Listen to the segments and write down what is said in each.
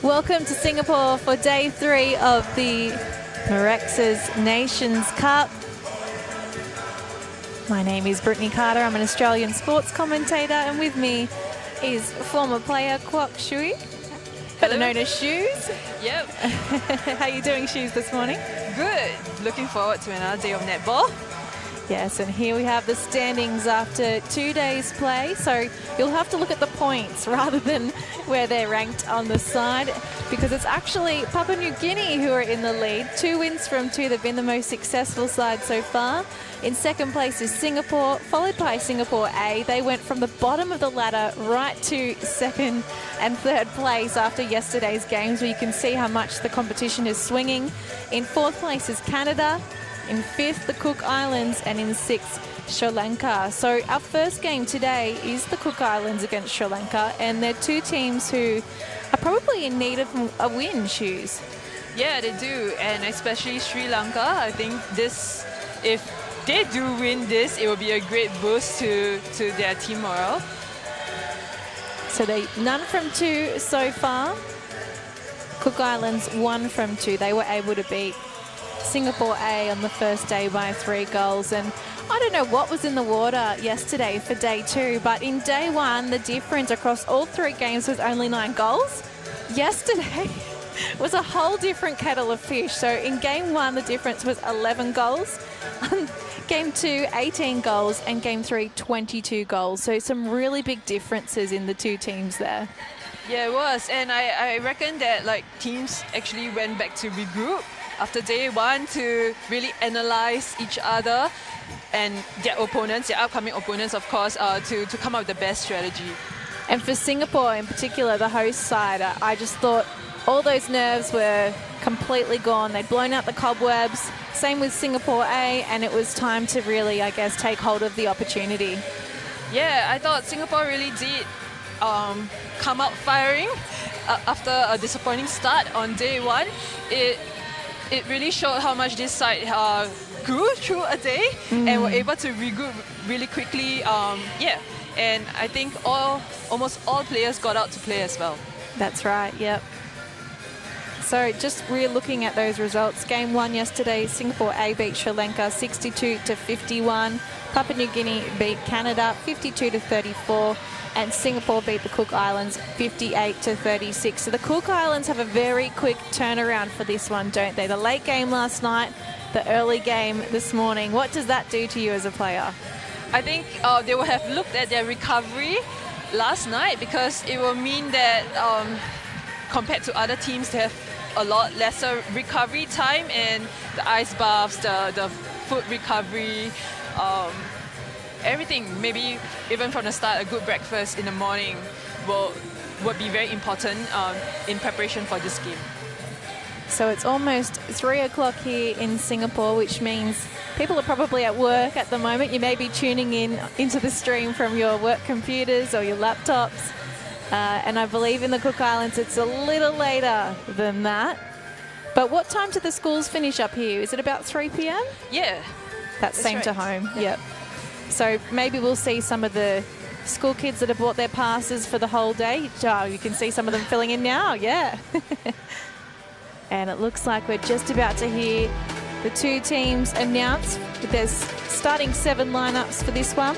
Welcome to Singapore for day 3 of the Mirxes Nations Cup. My name is Brittany Carter. I'm an Australian sports commentator, and with me is former player Kwok Shui, better known as Shoes. Yep. How are you doing, Shoes, this morning? Good. Looking forward to another day of netball. Yes, and here we have the standings after 2 days play. So you'll have to look at the points rather than where they're ranked on the side, because it's actually Papua New Guinea who are in the lead. 2 wins from 2. They've been the most successful side so far. In second place is Singapore, followed by Singapore A. They went from the bottom of the ladder right to second and third place after yesterday's games, where you can see how much the competition is swinging. In fourth place is Canada. In 5th, the Cook Islands, and in 6th, Sri Lanka. So our first game today is the Cook Islands against Sri Lanka, and they're 2 teams who are probably in need of a win, Shoes. Yeah, they do, and especially Sri Lanka. I think this, if they do win this, it will be a great boost to their team morale. So they none from 2 so far. Cook Islands 1 from 2. They were able to beat Singapore A on the first day by 3 goals, and I don't know what was in the water yesterday for day 2, but in day 1 the difference across all 3 games was only 9 goals. Yesterday was a whole different kettle of fish. So in game 1 the difference was 11 goals, game 2 18 goals, and game 3 22 goals. So some really big differences in the 2 teams there. Yeah, it was, and I reckon that like teams actually went back to regroup after day 1 to really analyze each other and their opponents, their upcoming opponents, of course, to come up with the best strategy. And for Singapore in particular, the host side, I just thought all those nerves were completely gone. They'd blown out the cobwebs. Same with Singapore A, and it was time to really, I guess, take hold of the opportunity. Yeah, I thought Singapore really did come out firing after a disappointing start on day one, it really showed how much this side grew through a day and were able to regroup really quickly. And I think almost all players got out to play as well. That's right, yep. So just re-looking at those results, game one yesterday, Singapore A beat Sri Lanka 62-51. Papua New Guinea beat Canada 52-34. And Singapore beat the Cook Islands 58-36. So the Cook Islands have a very quick turnaround for this one, don't they? The late game last night, the early game this morning. What does that do to you as a player? I think they will have looked at their recovery last night, because it will mean that compared to other teams, they have a lot lesser recovery time, and the ice baths, the food recovery, everything, maybe even from the start, a good breakfast in the morning would be very important in preparation for this game. So it's almost 3 o'clock here in Singapore, which means people are probably at work at the moment. You may be tuning into the stream from your work computers or your laptops. And I believe in the Cook Islands it's a little later than that. But what time do the schools finish up here? Is it about 3 p.m? Yeah. That's same right. to home, Yeah. yep. So maybe we'll see some of the school kids that have bought their passes for the whole day. Oh, you can see some of them filling in now, yeah. And it looks like we're just about to hear the two teams announce with their starting 7 lineups for this one.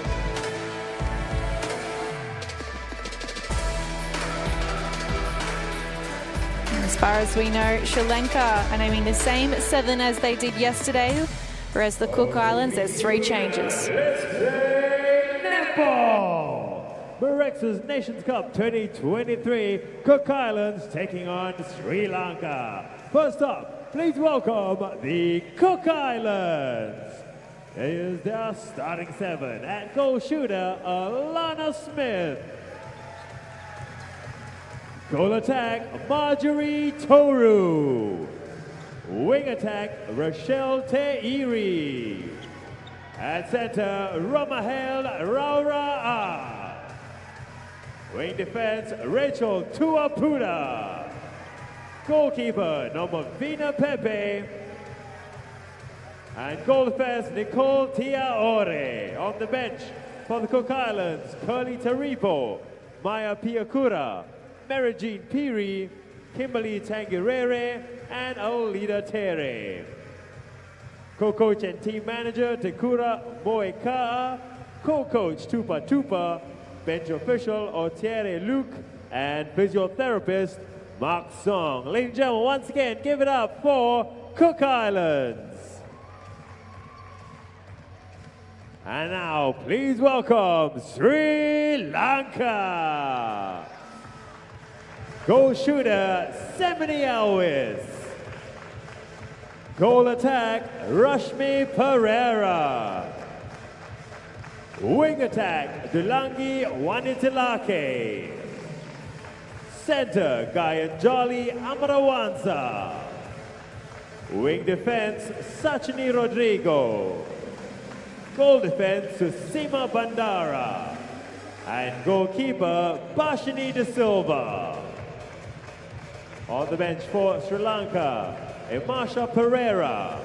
And as far as we know, Sri Lanka are naming the same 7 as they did yesterday, whereas the Cook Islands, there's 3 changes. Netball! Mirxes Nations Cup 2023, Cook Islands taking on Sri Lanka. First up, please welcome the Cook Islands. Here's their starting 7. At goal shooter, Alana Smith. Goal attack, Marjorie Toru. Wing attack, Rochelle Te'iri. At center, Ramahel Raura'a. Wing defense, Rachel Tuapuda. Goalkeeper, Nomavina Pepe. And goal defense, Nicole Tiaore. On the bench for the Cook Islands, Curly Taripo, Maya Piakura, Merigene Piri, Kimberly Tangirere, and Olida Tere. Co-coach and team manager, Tekura Moekaa. Co-coach, Tupa Tupa. Bench official, Otiere Luke. And physiotherapist, Mark Song. Ladies and gentlemen, once again, give it up for Cook Islands. And now, please welcome Sri Lanka. Goal shooter, Semini Alwis. Goal attack, Rashmi Pereira. Wing attack, Dulangi Wanitilake. Center, Gayanjali Amarawansa. Wing defense, Sachini Rodrigo. Goal defense, Susima Bandara. And goalkeeper, Bashini De Silva. On the bench for Sri Lanka, Emasha Pereira,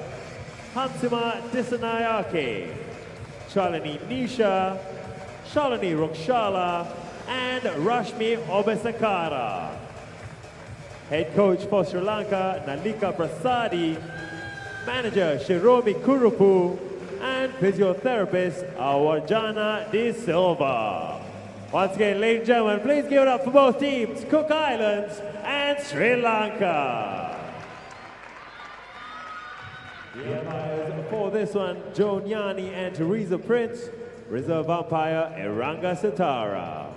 Hansima Disanayake, Shalini Nisha, Shalini Rukshala, and Rashmi Obesakara. Head coach for Sri Lanka, Nalika Prasadi, manager Shiromi Kurupu, and physiotherapist Awarjana De Silva. Once again, ladies and gentlemen, please give it up for both teams, Cook Islands and Sri Lanka. The umpires for this one, Joan Yani and Teresa Prince. Reserve umpire, Eranga Satara.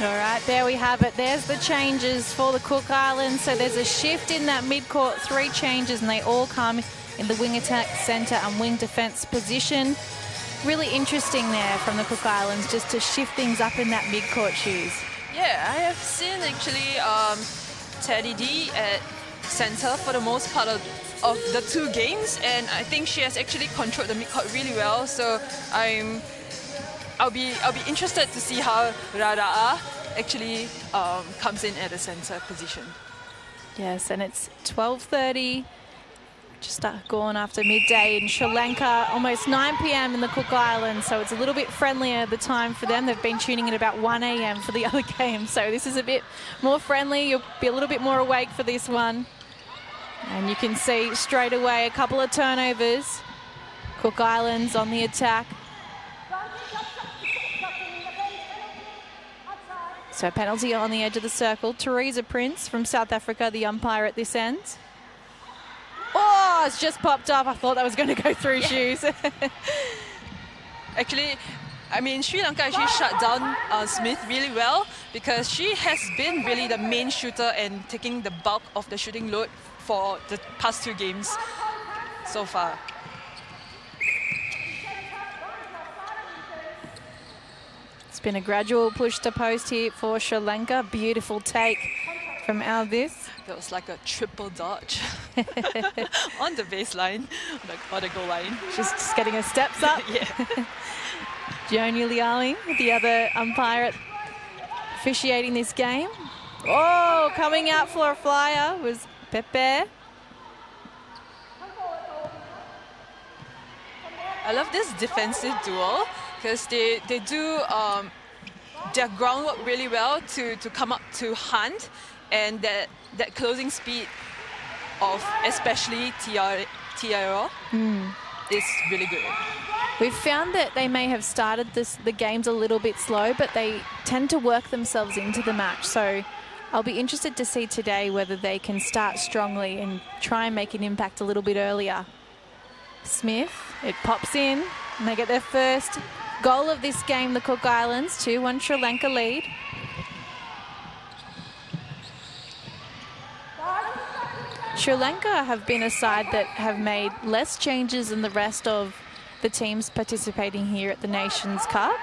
All right, there we have it. There's the changes for the Cook Islands. So there's a shift in that mid-court, 3 changes, and they all come in the wing attack, centre and wing defence position. Really interesting there from the Cook Islands just to shift things up in that mid-court shoes. Yeah, I have seen actually Teddy D at center for the most part of the 2 games, and I think she has actually controlled the midcourt really well. So I'll be interested to see how Rara'a actually comes in at the center position. Yes, and it's 12:30. Just gone after midday in Sri Lanka, almost 9 p.m. in the Cook Islands, so it's a little bit friendlier the time for them. They've been tuning in about 1 a.m. for the other game, so this is a bit more friendly. You'll be a little bit more awake for this one. And you can see straight away a couple of turnovers. Cook Islands on the attack. So penalty on the edge of the circle. Teresa Prince from South Africa, the umpire at this end. Oh, it's just popped up. I thought that was going to go through shoes. Actually, I mean, Sri Lanka actually shut down Smith really well, because she has been really the main shooter and taking the bulk of the shooting load for the past 2 games so far. It's been a gradual push to post here for Sri Lanka. Beautiful take from Alvis. That was like a triple dodge on the baseline, on the goal line. Just getting her steps up. Yeah. Joan Uliali, the other umpire officiating this game. Oh, coming out for a flyer was Pepe. I love this defensive duel, because they do their groundwork really well to come up to hunt, and that closing speed of especially Tiara is really good. We've found that they may have started the games a little bit slow, but they tend to work themselves into the match. So I'll be interested to see today whether they can start strongly and try and make an impact a little bit earlier. Smith, it pops in, and they get their first goal of this game, the Cook Islands, 2-1 Sri Lanka lead. Sri Lanka have been a side that have made less changes than the rest of the teams participating here at the Nations Cup.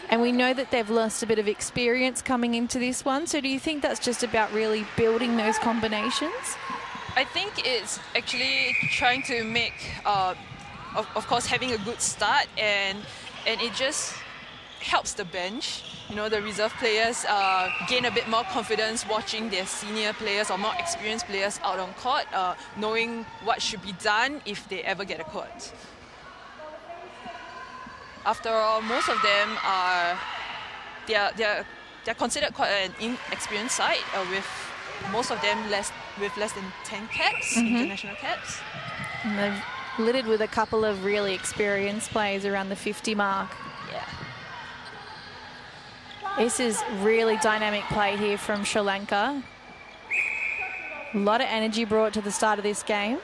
And we know that they've lost a bit of experience coming into this one. So do you think that's just about really building those combinations? I think it's actually trying to make, of course, having a good start, and it just helps the bench. You know, the reserve players gain a bit more confidence watching their senior players or more experienced players out on court, knowing what should be done if they ever get a court. After all, most of them are they're considered quite an inexperienced side, with most of them less than 10 caps, international caps. And they've littered with a couple of really experienced players around the 50 mark. Yeah. This is really dynamic play here from Sri Lanka. A lot of energy brought to the start of this game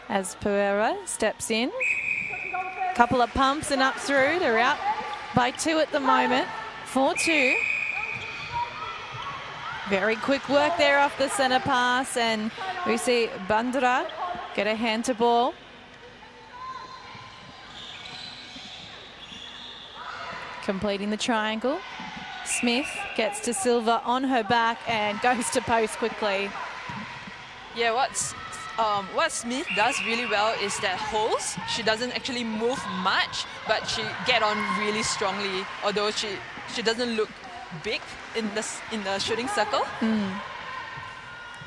as Pereira steps in. Couple of pumps and up through. They're out by 2 at the moment. 4-2. Very quick work there off the centre pass, and we see Bandra get a hand to ball. Completing the triangle. Smith gets to Silva on her back and goes to post quickly. Yeah, what Smith does really well is that holds. She doesn't actually move much, but she get on really strongly, although she doesn't look big in the shooting circle.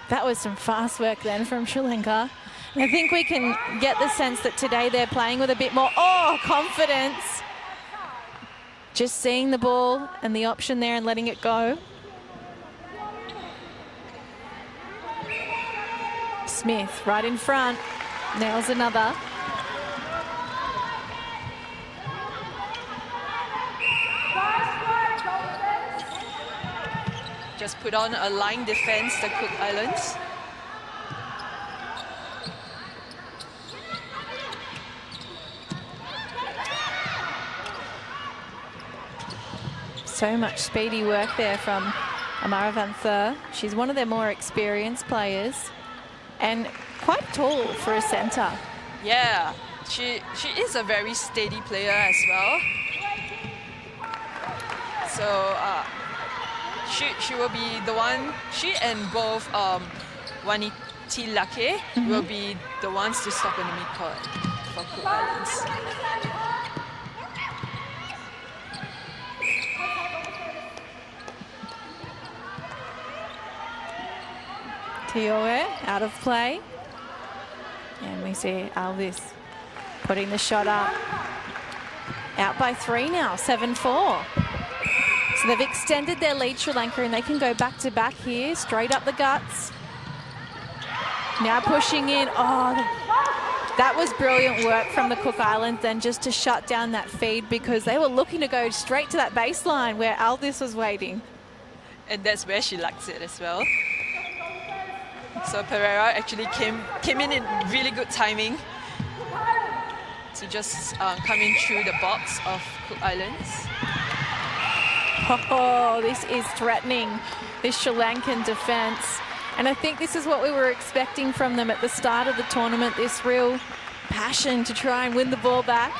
That was some fast work then from Sri Lanka. And I think we can get the sense that today they're playing with a bit more confidence. Just seeing the ball and the option there and letting it go. Smith right in front, nails another. Just put on a line defense, the Cook Islands. So much speedy work there from Amara Van Thur. She's one of their more experienced players and quite tall for a centre. Yeah, she is a very steady player as well. So she will be the one, she and both Wanitilake will be the ones to stop in the mid-court for Cook Islands. Tioe out of play. And we see Alvis putting the shot up. Out by 3 now, 7-4. So they've extended their lead, Sri Lanka, and they can go back to back here, straight up the guts. Now pushing in. Oh, that was brilliant work from the Cook Islands then, just to shut down that feed, because they were looking to go straight to that baseline where Alvis was waiting. And that's where she likes it as well. So Pereira actually came in really good timing to just come in through the box of Cook Islands. Oh, this is threatening, this Sri Lankan defence. And I think this is what we were expecting from them at the start of the tournament, this real passion to try and win the ball back.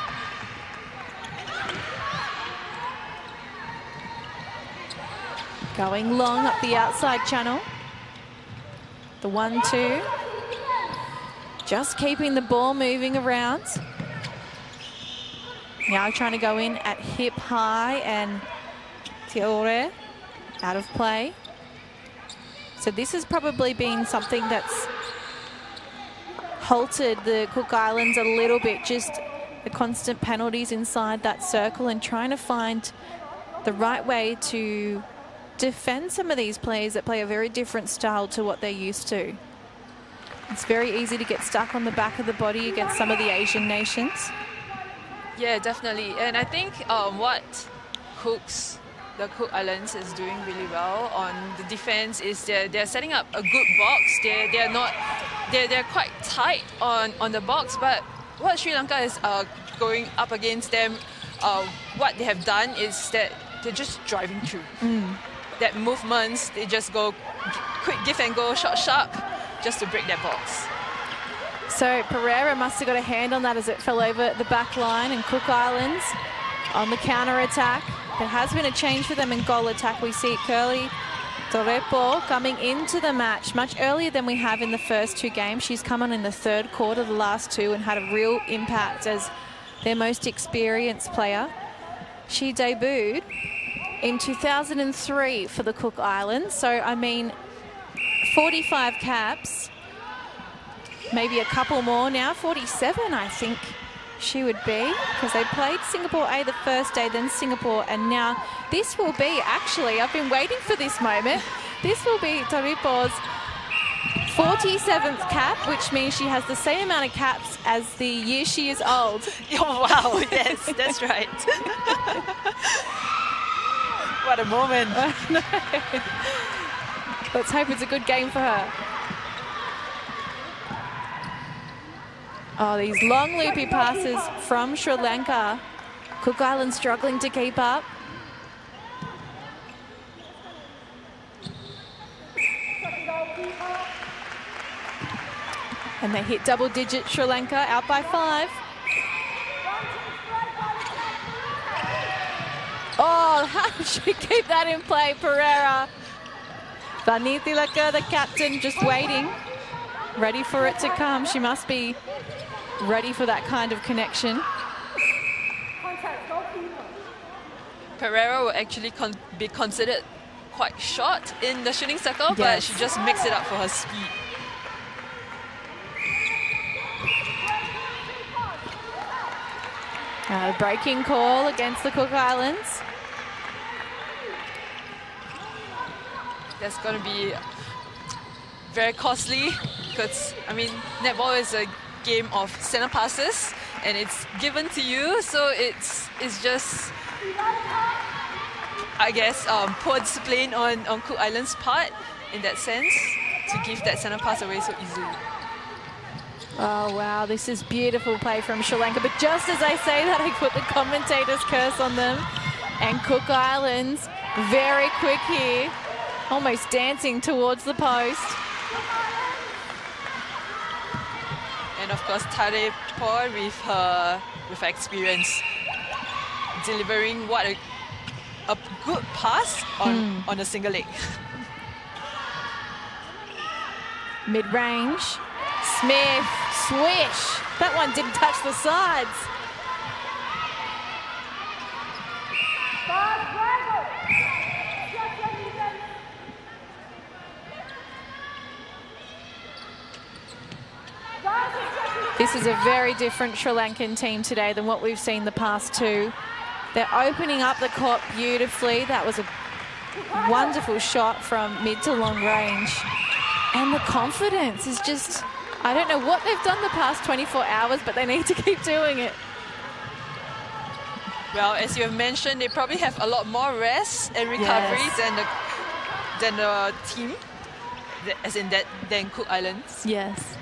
Going long up the outside channel. The 1-2. Just keeping the ball moving around. Now trying to go in at hip high, and Tiore out of play. So this has probably been something that's halted the Cook Islands a little bit, just the constant penalties inside that circle and trying to find the right way to defend some of these players that play a very different style to what they're used to. It's very easy to get stuck on the back of the body against some of the Asian nations. Yeah, definitely. And I think what the Cook Islands is doing really well on the defense is they're setting up a good box. They're quite tight on the box, but what Sri Lanka is going up against them, what they have done is that they're just driving through. That movements, they just go quick give and go, shot sharp, just to break their box. So Pereira must have got a hand on that as it fell over the back line, and Cook Islands on the counter attack. There has been a change for them in goal attack. We see Curly Torepo coming into the match much earlier than we have in the first 2 games. She's come on in the 3rd quarter, the last 2, and had a real impact as their most experienced player. She debuted in 2003 for the Cook Islands. So, I mean, 45 caps, maybe a couple more now, 47 I think she would be, because they played Singapore A the first day, then Singapore, and now this will be, actually, I've been waiting for this moment, this will be Toripo's 47th cap, which means she has the same amount of caps as the year she is old. Oh, wow, yes, that's right. What a moment. Let's hope it's a good game for her. Oh, these long loopy passes from Sri Lanka. Cook Islands struggling to keep up. And they hit double digit, Sri Lanka out by 5. Oh, how did she keep that in play, Pereira? Vanitilaka, the captain, just waiting, ready for it to come. She must be ready for that kind of connection. Pereira will actually be considered quite short in the shooting circle, but she just makes it up for her speed. A breaking call against the Cook Islands. That's going to be very costly because, I mean, netball is a game of center passes and it's given to you, so it's just, I guess, poor discipline on Cook Island's part in that sense to give that center pass away so easily. Oh, wow, this is beautiful play from Sri Lanka. But just as I say that, I put the commentator's curse on them. And Cook Islands, very quick here, almost dancing towards the post. And of course, Tarepo with her experience, delivering what a good pass on a single leg. Mid-range. Smith, swish. That one didn't touch the sides. This is a very different Sri Lankan team today than what we've seen the past two. They're opening up the court beautifully. That was a wonderful shot from mid to long range. And the confidence is just, I don't know what they've done the past 24 hours, but they need to keep doing it. Well, as you have mentioned, they probably have a lot more rest and recovery than the team, as in than Cook Islands. Yes.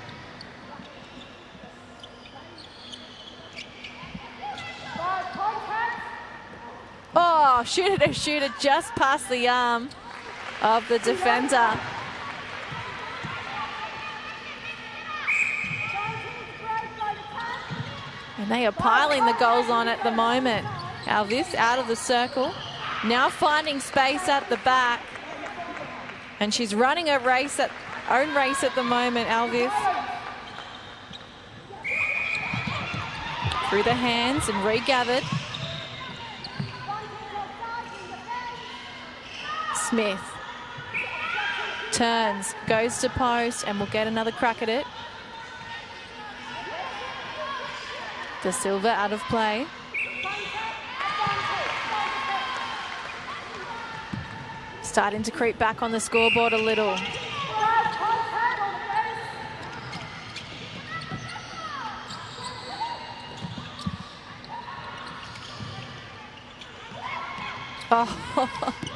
Oh, shooter just past the arm of the defender. And they are piling the goals on at the moment. Alvis out of the circle. Now finding space at the back. And she's running her own race at the moment, Alvis. Through the hands and regathered. Smith turns, goes to post, and will get another crack at it. De Silva out of play. Starting to creep back on the scoreboard a little. Oh.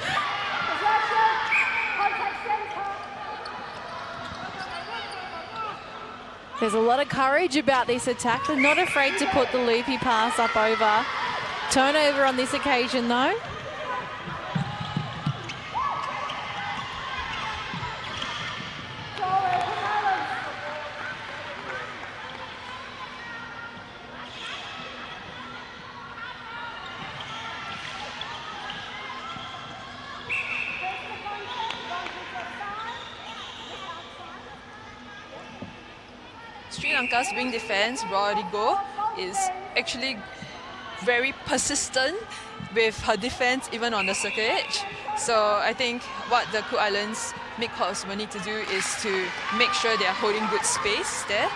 There's a lot of courage about this attack. They're not afraid to put the loopy pass up over. Turnover on this occasion, though. Sri Lanka's wing defense, Rodrigo, is actually very persistent with her defense even on the circle edge. So I think what the Cook Islands midcourts will need to do is to make sure they are holding good space there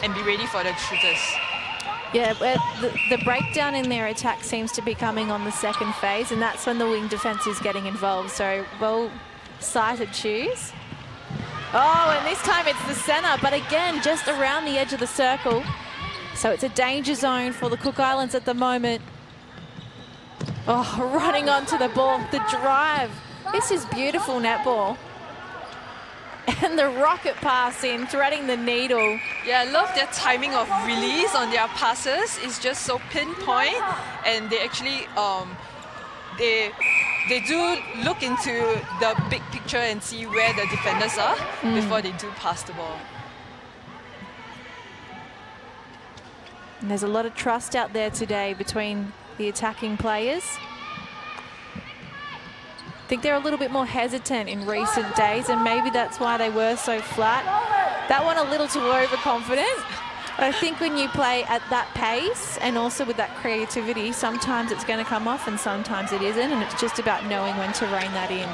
and be ready for the shooters. Yeah, the breakdown in their attack seems to be coming on the second phase, and that's when the wing defense is getting involved. So well sighted shoes. Oh, and this time it's the center, but again, just around the edge of the circle. So it's a danger zone for the Cook Islands at the moment. Oh, running onto the ball, the drive. This is beautiful netball. And the rocket pass in, threading the needle. Yeah, I love their timing of release on their passes. It's just so pinpoint, and they actually they do look into the big picture and see where the defenders are before they do pass the ball. And there's a lot of trust out there today between the attacking players. I think they're a little bit more hesitant in recent days, and maybe that's why they were so flat. That one a little too overconfident. But I think when you play at that pace and also with that creativity, sometimes it's going to come off and sometimes it isn't, and it's just about knowing when to rein that in.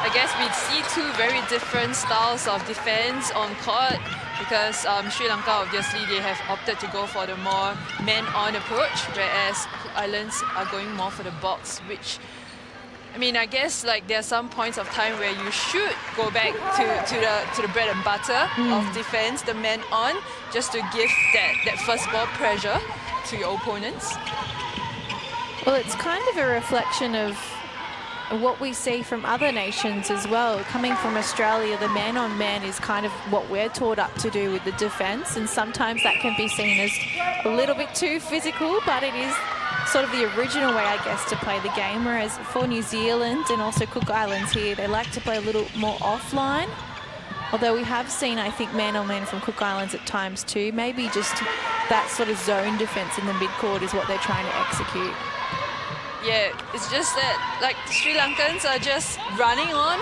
I guess we see two very different styles of defense on court, because Sri Lanka, obviously, they have opted to go for the more man-on approach, whereas Cook Islands are going more for the box, which, I mean, I guess like there are some points of time where you should go back to the bread and butter of defense, the man-on, just to give that first ball pressure to your opponents. Well, it's kind of a reflection of what we see from other nations as well. Coming from Australia, the man-on-man is kind of what we're taught up to do with the defence, and sometimes that can be seen as a little bit too physical, but it is sort of the original way, I guess, to play the game. Whereas for New Zealand and also Cook Islands here, they like to play a little more offline. Although we have seen, I think, man-on-man from Cook Islands at times too. Maybe just that sort of zone defence in the mid-court is what they're trying to execute. Yeah, it's just that like Sri Lankans are just running on.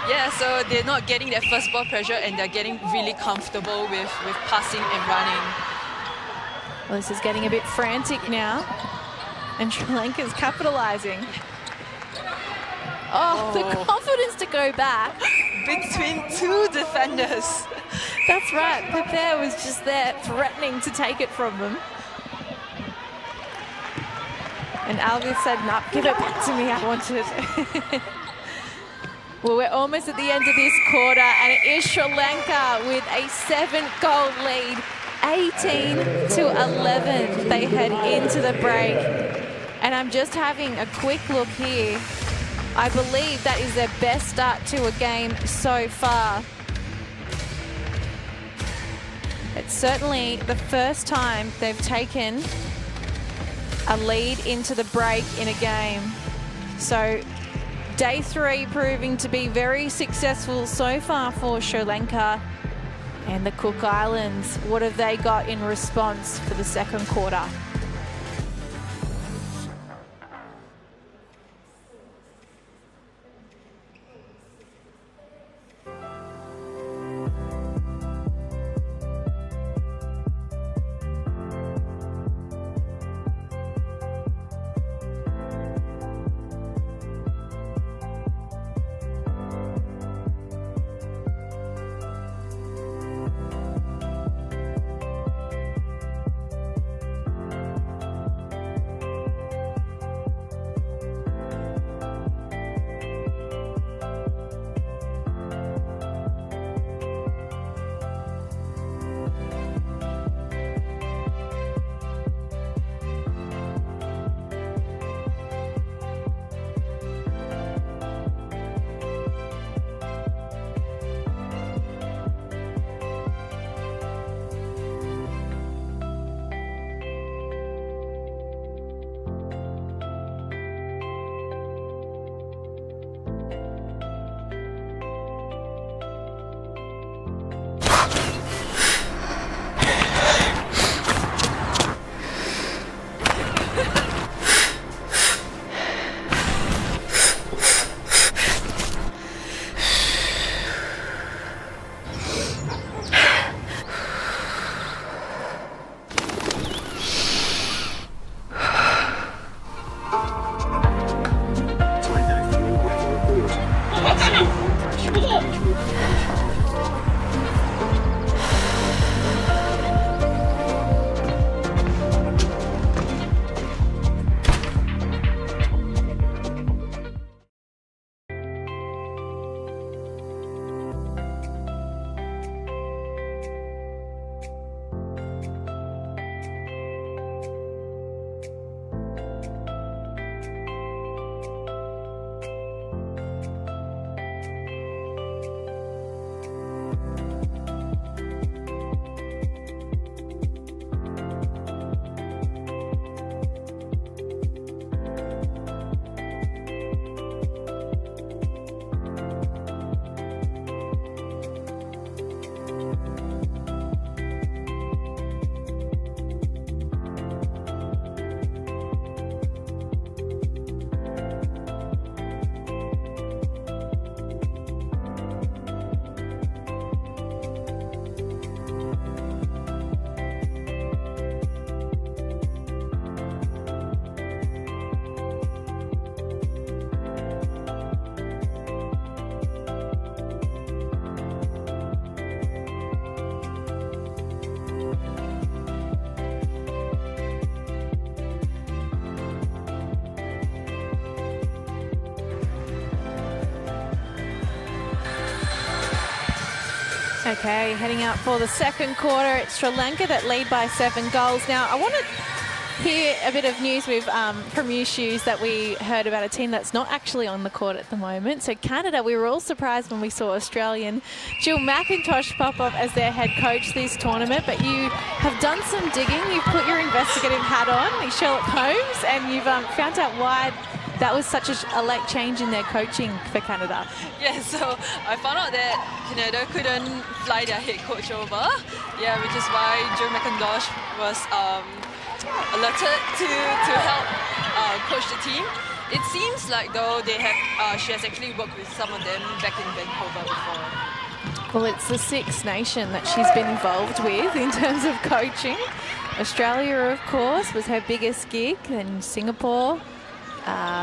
Yeah, so they're not getting that first ball pressure and they're getting really comfortable with passing and running. Well, this is getting a bit frantic now. And Sri Lanka's capitalising. Oh, the confidence to go back. Between two defenders. That's right. Papua was just there threatening to take it from them. And Alvis said, no, give it back to me, I want it. Well, we're almost at the end of this quarter, and it is Sri Lanka with a 7-goal lead, 18-11. They head into the break. And I'm just having a quick look here. I believe that is their best start to a game so far. It's certainly the first time they've taken a lead into the break in a game. So day 3 proving to be very successful so far for Sri Lanka. And the Cook Islands, what have they got in response for the second quarter? Okay, heading out for the second quarter. It's Sri Lanka that lead by 7 goals. Now, I want to hear a bit of news with from you, Shoes, that we heard about a team that's not actually on the court at the moment. So Canada, we were all surprised when we saw Australian Jill McIntosh pop up as their head coach this tournament, but you have done some digging. You've put your investigative hat on, Sherlock Holmes, and you've found out why that was such a late change in their coaching for Canada. Yeah, so I found out that Canada couldn't fly their head coach over. Yeah, which is why Jill McIntosh was alerted to help coach the team. It seems like though they have she has actually worked with some of them back in Vancouver before. Well, it's the Six Nation that she's been involved with in terms of coaching. Australia, of course, was her biggest gig, and Singapore.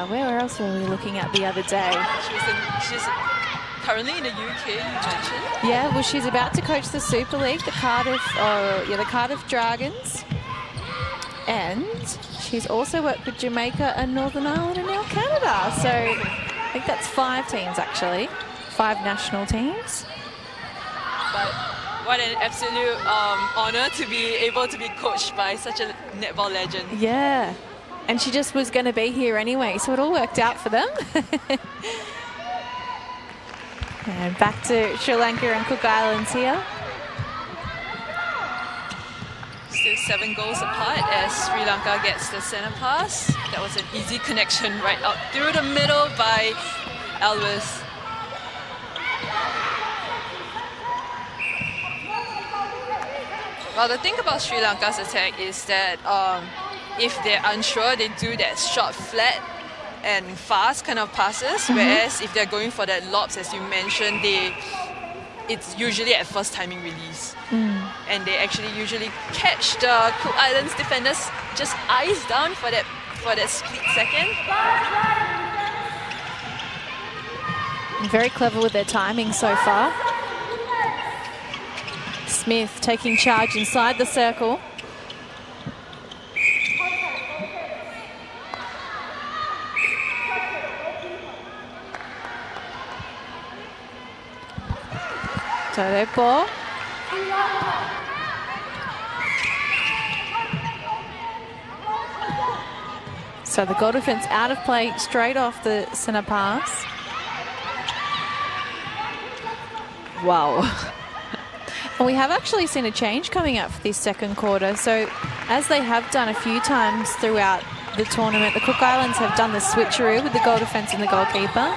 Where else were we looking at the other day? She's currently in the UK, you mentioned. Yeah, well, she's about to coach the Super League, the Cardiff Dragons. And she's also worked with Jamaica and Northern Ireland and now Canada. So I think that's 5 teams, actually. 5 national teams. But what an absolute honour to be able to be coached by such a netball legend. Yeah. And she just was going to be here anyway, so it all worked out for them. And back to Sri Lanka and Cook Islands here. Still 7 goals apart as Sri Lanka gets the centre pass. That was an easy connection right out through the middle by Elvis. Well, the thing about Sri Lanka's attack is that if they're unsure, they do that short, flat and fast kind of passes, whereas if they're going for that lobs, as you mentioned, it's usually at first timing release. And they actually usually catch the Cook Islands defenders just eyes down for that split second. Very clever with their timing so far. Smith taking charge inside the circle. So that ball. So the goal defense out of play straight off the centre pass. Wow. And we have actually seen a change coming up for this second quarter. So as they have done a few times throughout the tournament, the Cook Islands have done the switcheroo with the goal defense and the goalkeeper.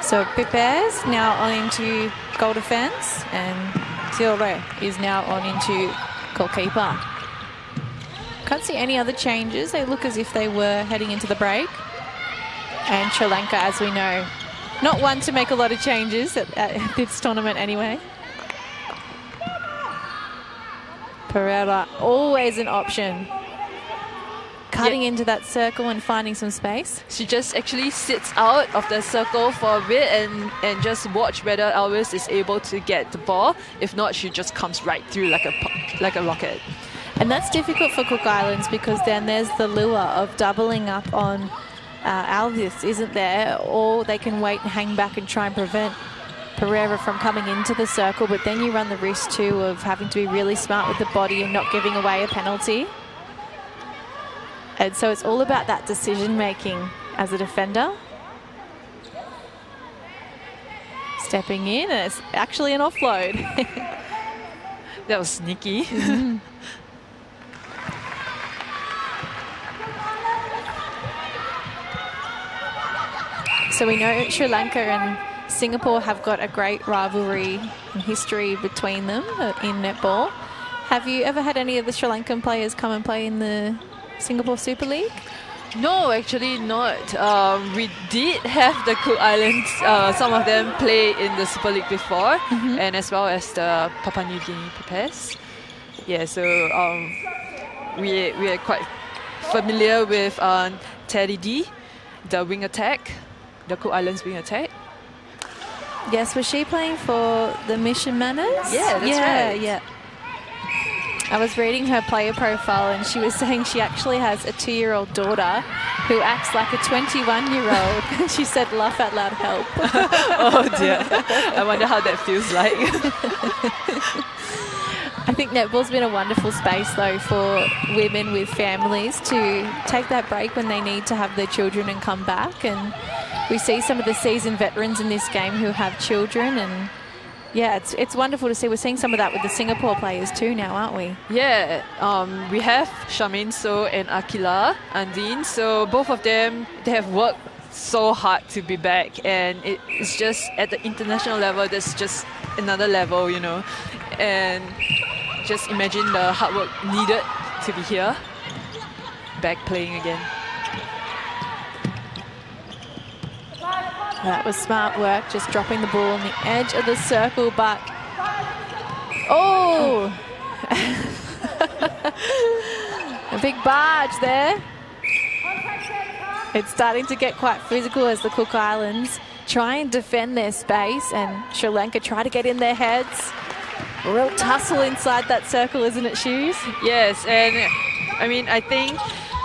So Pipes now on into goal defense and Tiore is now on into goalkeeper. Can't see any other changes. They look as if they were heading into the break. And Sri Lanka, as we know, not one to make a lot of changes at this tournament anyway. Pereira, always an option. Cutting into that circle and finding some space. She just actually sits out of the circle for a bit and just watch whether Elvis is able to get the ball. If not, she just comes right through like a rocket. And that's difficult for Cook Islands because then there's the lure of doubling up on Elvis, isn't there? Or they can wait and hang back and try and prevent Pereira from coming into the circle, but then you run the risk too of having to be really smart with the body and not giving away a penalty. And so it's all about that decision making as a defender. Stepping in, and it's actually an offload. That was sneaky. So we know Sri Lanka and Singapore have got a great rivalry and history between them in netball. Have you ever had any of the Sri Lankan players come and play in the Singapore Super League? No, actually not. We did have the Cook Islands, some of them play in the Super League before, and as well as the Papua New Guinea Papers. Yeah, so we are quite familiar with Teddy D, the wing attack, the Cook Islands wing attack. Yes, was she playing for the Mission Manners? Yeah, that's right. Yeah. I was reading her player profile and she was saying she actually has a 2-year-old daughter who acts like a 21-year-old. And she said, laugh out loud, help. Oh dear. I wonder how that feels like. I think netball's been a wonderful space though for women with families to take that break when they need to have their children and come back. And we see some of the seasoned veterans in this game who have children, and yeah, it's wonderful to see. We're seeing some of that with the Singapore players too now, aren't we? Yeah, we have Charmaine So and Akila Andine. So both of them, they have worked so hard to be back, and it's just at the international level, there's just another level, you know. And just imagine the hard work needed to be here, back playing again. That was smart work, just dropping the ball on the edge of the circle, but... Oh! A big barge there. It's starting to get quite physical as the Cook Islands try and defend their space, and Sri Lanka try to get in their heads. A real tussle inside that circle, isn't it, Shoes? Yes, and I mean, I think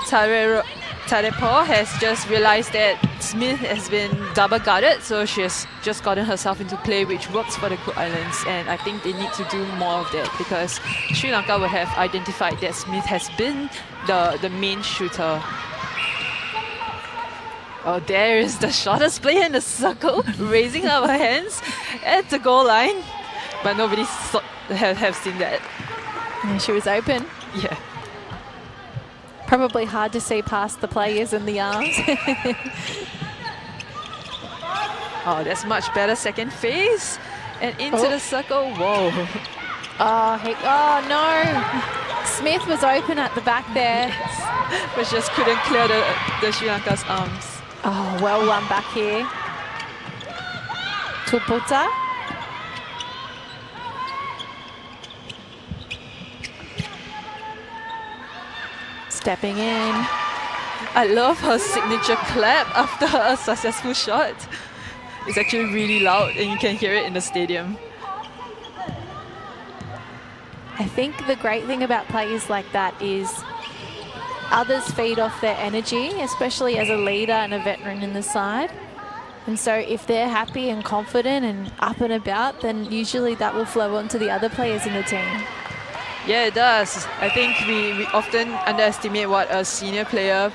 Tarepo has just realized that Smith has been double guarded, so she has just gotten herself into play, which works for the Cook Islands, and I think they need to do more of that because Sri Lanka would have identified that Smith has been the main shooter. Oh, there is the shortest player in the circle, raising up her hands at the goal line, but nobody have seen that. Yeah, she was open. Yeah. Probably hard to see past the players in the arms. Oh, that's much better second phase. And into the circle. Whoa. Oh, no. Smith was open at the back there. Yes. But just couldn't clear the Sri Lanka's arms. Oh, well won back here. Tuputa. Stepping in. I love her signature clap after a successful shot. It's actually really loud and you can hear it in the stadium. I think the great thing about players like that is others feed off their energy, especially as a leader and a veteran in the side. And so if they're happy and confident and up and about, then usually that will flow on to the other players in the team. Yeah, it does. I think we often underestimate what a senior player,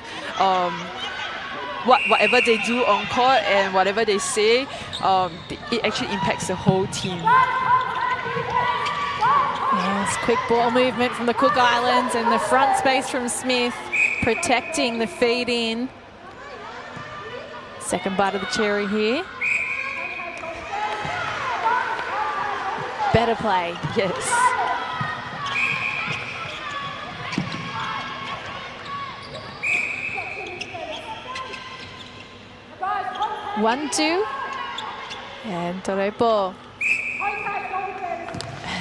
whatever they do on court and whatever they say, it actually impacts the whole team. Yes, quick ball movement from the Cook Islands and the front space from Smith, protecting the feed in. Second bite of the cherry here. Better play. Yes. One, two, and Torepo.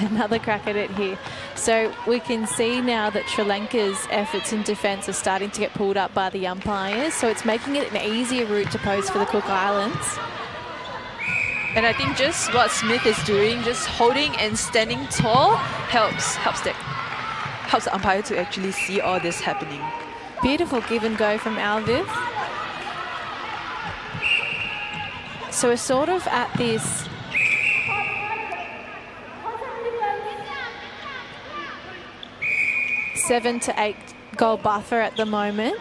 Another crack at it here. So we can see now that Sri Lanka's efforts in defence are starting to get pulled up by the umpires, so it's making it an easier route to post for the Cook Islands. And I think just what Smith is doing, just holding and standing tall, helps the umpire to actually see all this happening. Beautiful give and go from Alviv. So we're sort of at this seven to 8 goal buffer at the moment,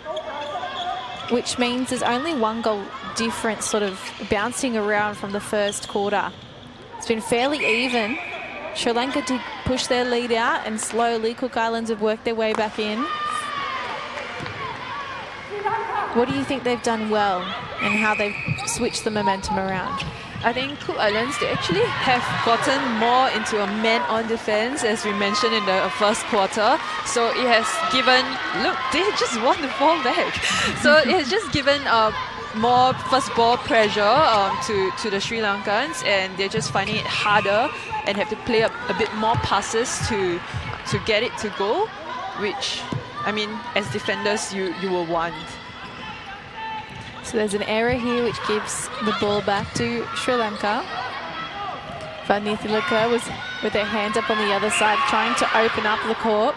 which means there's only one goal difference sort of bouncing around from the first quarter. It's been fairly even. Sri Lanka did push their lead out and slowly Cook Islands have worked their way back in. What do you think they've done well and how they've switched the momentum around? I think Cook Islands, they actually have gotten more into a man-on defense, as we mentioned in the first quarter. So it has given, look, they just won the ball back. So it has just given more first ball pressure to the Sri Lankans, and they're just finding it harder and have to play up a bit more passes to get it to go, which, I mean, as defenders, you will want. So there's an error here which gives the ball back to Sri Lanka. Vanithilaka was with their hands up on the other side trying to open up the court.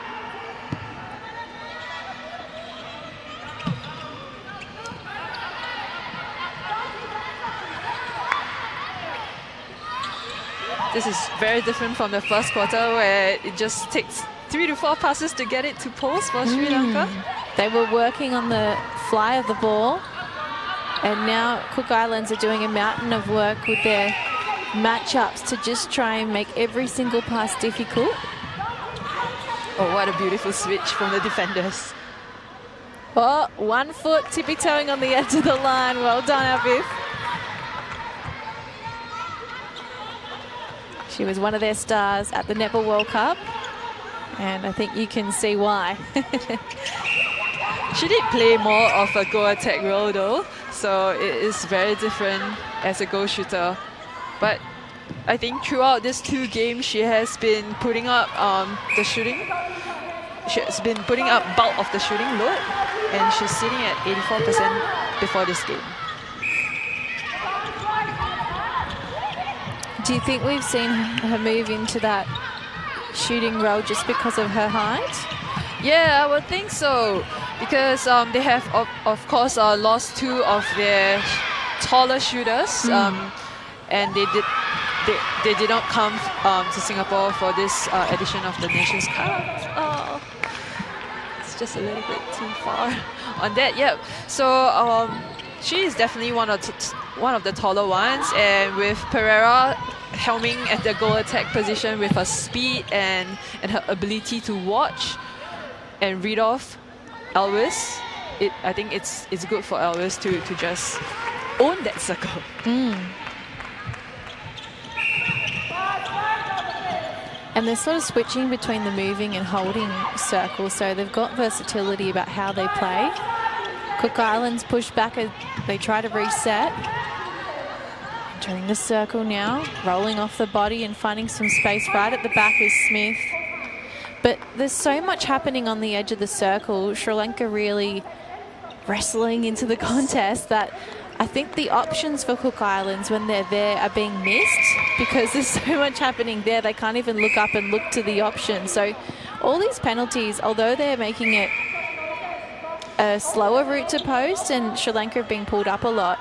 This is very different from the first quarter where it just takes 3 to 4 passes to get it to post for Sri Lanka. They were working on the fly of the ball. And now Cook Islands are doing a mountain of work with their matchups to just try and make every single pass difficult. Oh, what a beautiful switch from the defenders. Oh, 1 foot tippy-toeing on the edge of the line. Well done, Aviv. She was one of their stars at the Netball World Cup. And I think you can see why. She did play more of a goal attack role though, so it is very different as a goal shooter. But I think throughout these 2 games, she has been putting up the shooting. She has been putting up bulk of the shooting load, and she's sitting at 84% before this game. Do you think we've seen her move into that shooting role just because of her height? Yeah, I would think so, because they have, of course, lost 2 of their taller shooters, and they did not come to Singapore for this edition of the Nations Cup. Oh, it's just a little bit too far on that. Yeah, so she is definitely one of the taller ones, and with Pereira helming at the goal attack position with her speed and her ability to watch and read off Elvis, I think it's good for Elvis to just own that circle. And they're sort of switching between the moving and holding circles, so they've got versatility about how they play. Cook Islands push back as they try to reset. Entering the circle now, rolling off the body and finding some space right at the back is Smith. But there's so much happening on the edge of the circle. Sri Lanka really wrestling into the contest that I think the options for Cook Islands when they're there are being missed because there's so much happening there. They can't even look up and look to the options. So all these penalties, although they're making it a slower route to post and Sri Lanka have been pulled up a lot,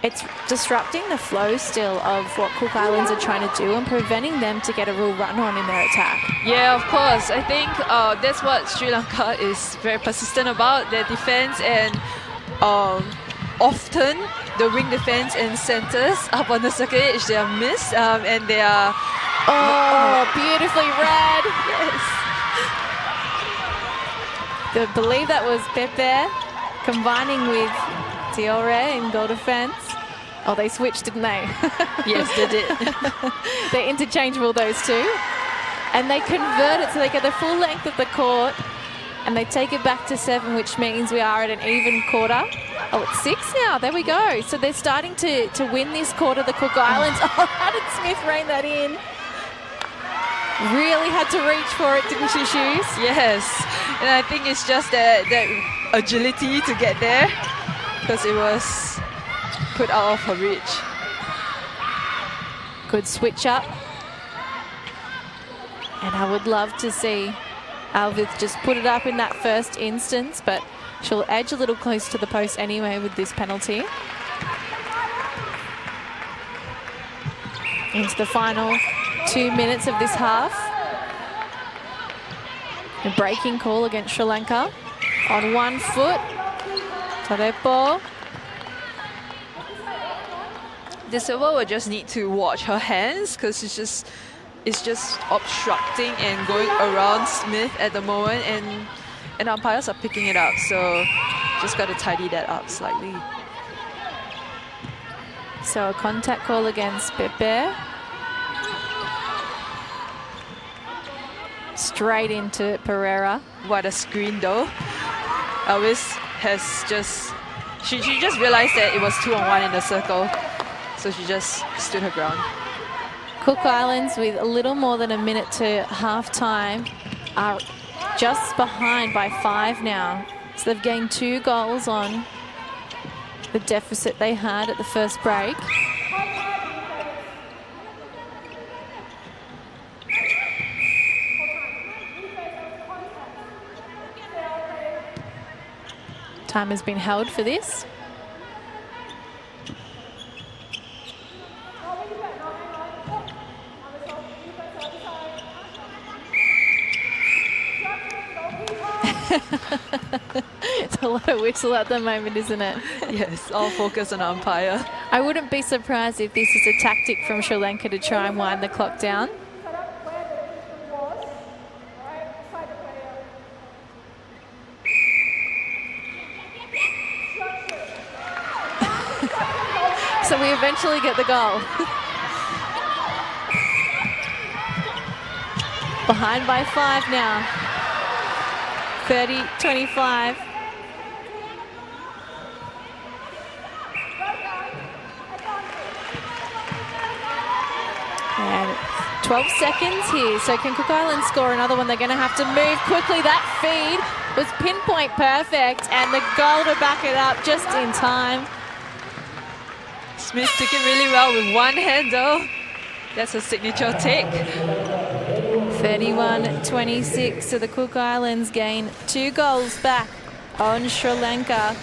it's disrupting the flow still of what Cook Islands are trying to do and preventing them to get a real run on in their attack. Yeah, of course. I think that's what Sri Lanka is very persistent about, their defense, and often the wing defense and centers up on the circuit edge, they are missed and they are... Oh, beautifully read. Yes. I believe that was Pepe combining with Tiore in goal defense. Oh, they switched, didn't they? Yes, they did. They're interchangeable, those two. And they convert it so they get the full length of the court and they take it back to 7, which means we are at an even quarter. Oh, it's 6 now. There we go. So they're starting to win this quarter, the Cook Islands. Oh, how did Smith rein that in? Really had to reach for it, didn't she, Shoes? Yes. And I think it's just that agility to get there because it was put out of her reach. Good switch up. And I would love to see Alvith just put it up in that first instance, but she'll edge a little close to the post anyway with this penalty. Into the final 2 minutes of this half. A breaking call against Sri Lanka. On 1 foot, Tarepo. De Silva will just need to watch her hands because it's just obstructing and going around Smith at the moment, and umpires are picking it up, so just got to tidy that up slightly. So a contact call against Pepe. Straight into Pereira. What a screen though. Elvis has she just realized that it was 2-on-1 in the circle, so she just stood her ground. Cook Islands, with a little more than a minute to half time, are just behind by 5 now. So they've gained 2 goals on the deficit they had at the first break. Time has been held for this. It's a lot of whistle at the moment, isn't it? Yes, all focus on umpire. I wouldn't be surprised if this is a tactic from Sri Lanka to try and wind the clock down. So we eventually get the goal. Behind by 5 now. 30-25. And 12 seconds here. So can Cook Island score another one? They're going to have to move quickly. That feed was pinpoint perfect, and the goal to back it up just in time. Smith took it really well with one hand though. That's a signature take. 31-26, so the Cook Islands gain 2 goals back on Sri Lanka,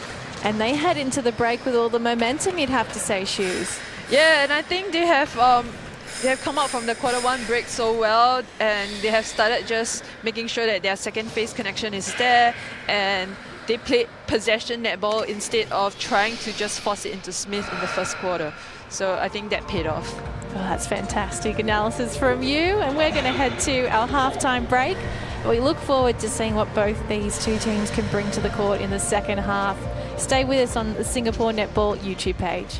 and they head into the break with all the momentum, you'd have to say, Shoes. Yeah, and I think they have come out from the quarter-1 break so well, and they have started just making sure that their second phase connection is there, and they played possession netball instead of trying to just force it into Smith in the first quarter. So I think that paid off. Well, that's fantastic analysis from you, and we're going to head to our halftime break. We look forward to seeing what both these two teams can bring to the court in the second half. Stay with us on the Singapore Netball YouTube page.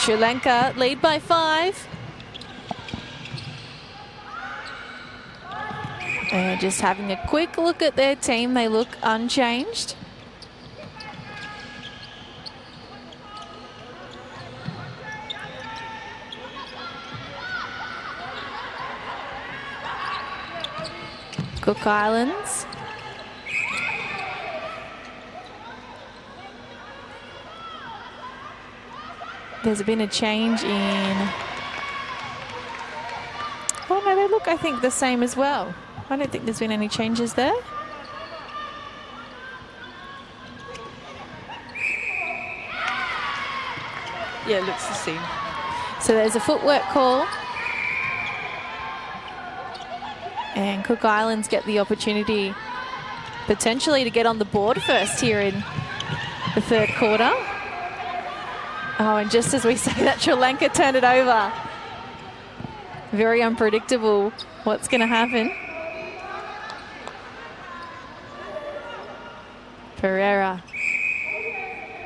Sri Lanka lead by 5. And just having a quick look at their team, they look unchanged. Cook Islands. There's been a change in... Oh no, they look, I think, the same as well. I don't think there's been any changes there. Yeah, it looks the same. So there's a footwork call. And Cook Islands get the opportunity potentially to get on the board first here in the 3rd quarter. Oh, and just as we say that, Sri Lanka turned it over. Very unpredictable what's going to happen. Pereira.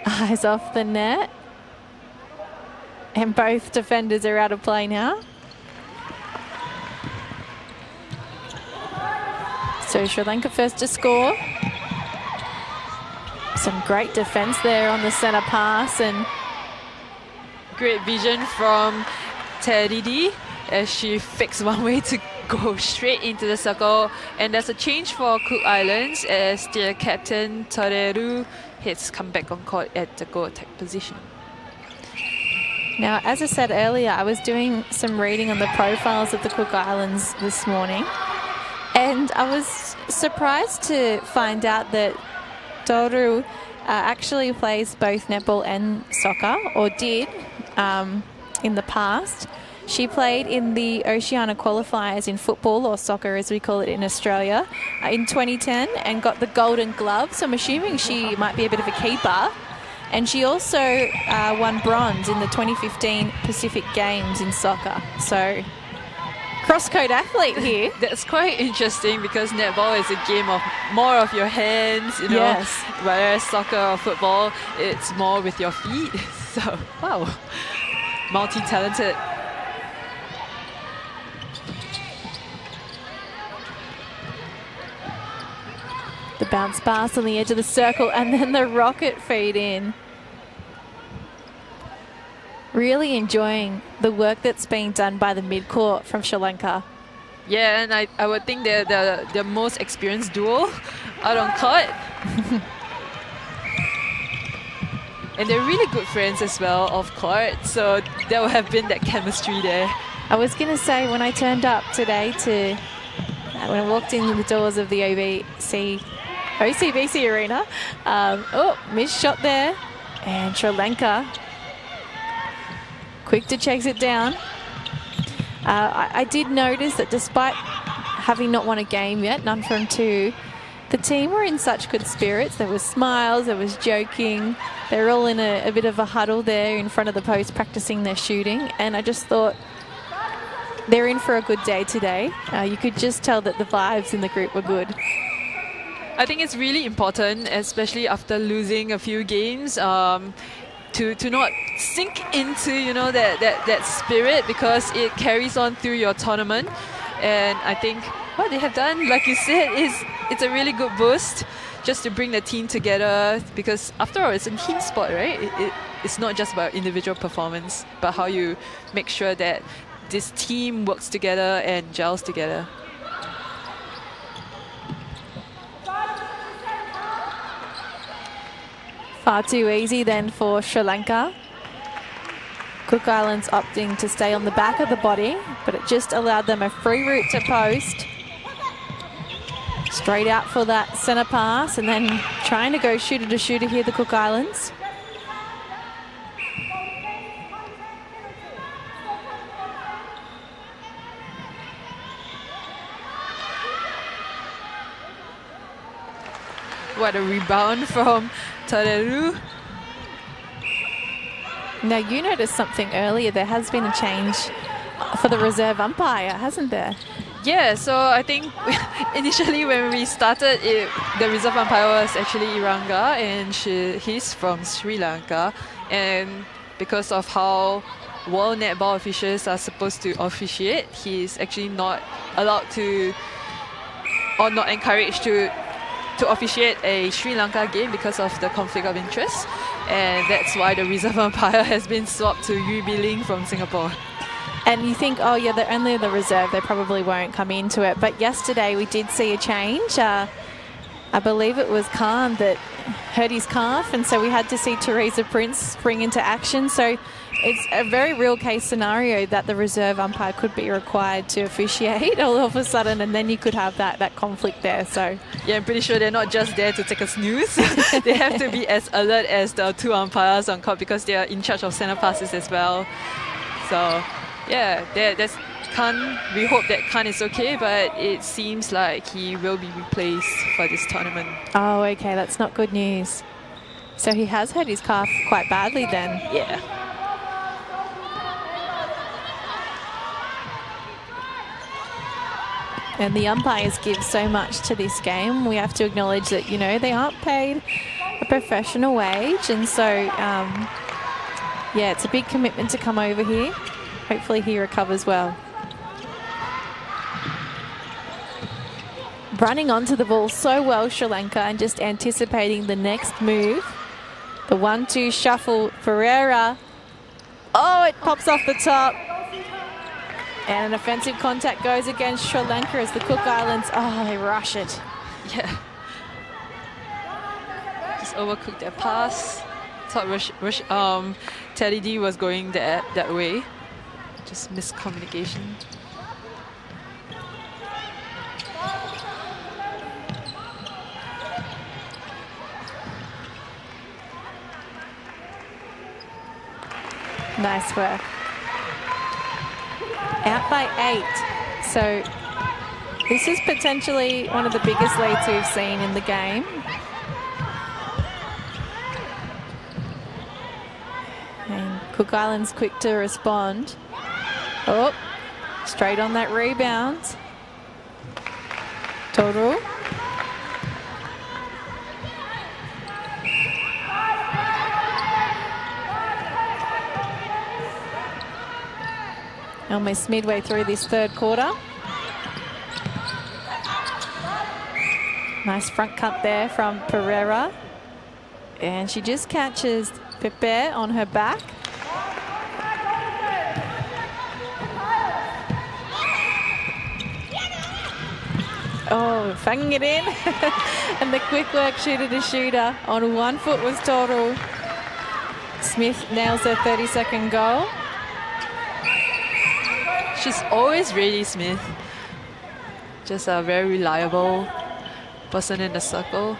Eyes off the net. And both defenders are out of play now. So Sri Lanka first to score. Some great defence there on the centre pass, and great vision from Teridi as she fakes one way to go straight into the circle. And there's a change for Cook Islands as their captain Toreru has come back on court at the goal attack position. Now, as I said earlier, I was doing some reading on the profiles of the Cook Islands this morning, and I was surprised to find out that Toru actually plays both netball and soccer, or did in the past. She played in the Oceania qualifiers in football, or soccer as we call it in Australia, in 2010 and got the Golden Glove. So I'm assuming she might be a bit of a keeper. And she also won bronze in the 2015 Pacific Games in soccer. So cross-code athlete here. That's quite interesting because netball is a game of more of your hands, you know, yes. Whereas soccer or football, it's more with your feet. So, wow, multi-talented. The bounce pass on the edge of the circle and then the rocket feed in. Really enjoying the work that's being done by the mid-court from Sri Lanka. Yeah, and I would think they're the most experienced duo out on court. And they're really good friends as well off court, so there will have been that chemistry there. I was going to say, when I turned up today when I walked in the doors of the OCBC Arena, missed shot there, and Sri Lanka quick to chase it down. I did notice that despite having not won a game yet, none from 2, the team were in such good spirits. There was smiles, there was joking. They were all in a bit of a huddle there in front of the post practicing their shooting, and I just thought they're in for a good day today. You could just tell that the vibes in the group were good. I think it's really important, especially after losing a few games, to not sink into, you know, that spirit, because it carries on through your tournament. And I think what they have done, like you said, it's a really good boost just to bring the team together, because after all, it's a team sport, right? It's not just about individual performance, but how you make sure that this team works together and gels together. Far too easy then for Sri Lanka. Cook Islands opting to stay on the back of the body, but it just allowed them a free route to post. Straight out for that centre pass, and then trying to go shooter to shooter here, the Cook Islands. What a rebound from Toreru. Now, you noticed something earlier. There has been a change for the reserve umpire, hasn't there? Yeah, so I think initially when we started, the reserve umpire was actually Iranga, and he's from Sri Lanka. And because of how world netball officials are supposed to officiate, he's actually not allowed to, or not encouraged to officiate a Sri Lanka game because of the conflict of interest. And that's why the reserve umpire has been swapped to Yu Biling from Singapore. And you think, oh yeah, they're only the reserve, they probably won't come into it. But yesterday we did see a change. I believe it was Khan that hurt his calf, and so we had to see Teresa Prince spring into action. So it's a very real case scenario that the reserve umpire could be required to officiate all of a sudden, and then you could have that conflict there. So yeah, I'm pretty sure they're not just there to take a snooze. They have to be as alert as the two umpires on court because they are in charge of center passes as well. So yeah, that's Khan. We hope that Khan is okay, but it seems like he will be replaced for this tournament. oh, okay, that's not good news. So he has hurt his calf quite badly then. Yeah. And the umpires give so much to this game. We have to acknowledge that, you know, they aren't paid a professional wage. And so, yeah, it's a big commitment to come over here. Hopefully he recovers well. Running onto the ball so well, Sri Lanka, and just anticipating the next move. The 1-2 shuffle, Pereira. Oh, it pops off the top. And an offensive contact goes against Sri Lanka as the Cook Islands, oh, they rush it. Yeah. Just overcooked their pass. Thought Teddy D was going that way. Just miscommunication. Nice work. Out by 8. So this is potentially one of the biggest leads we've seen in the game. And Cook Island's quick to respond. Oh, straight on that rebound. Total. Almost midway through this third quarter. Nice front cut there from Pereira. And she just catches Pepe on her back. Oh, fanging it in. And the quick work shooter to shooter on 1 foot was total. Smith nails her 30-second goal. She's always ready, Smith. Just a very reliable person in the circle.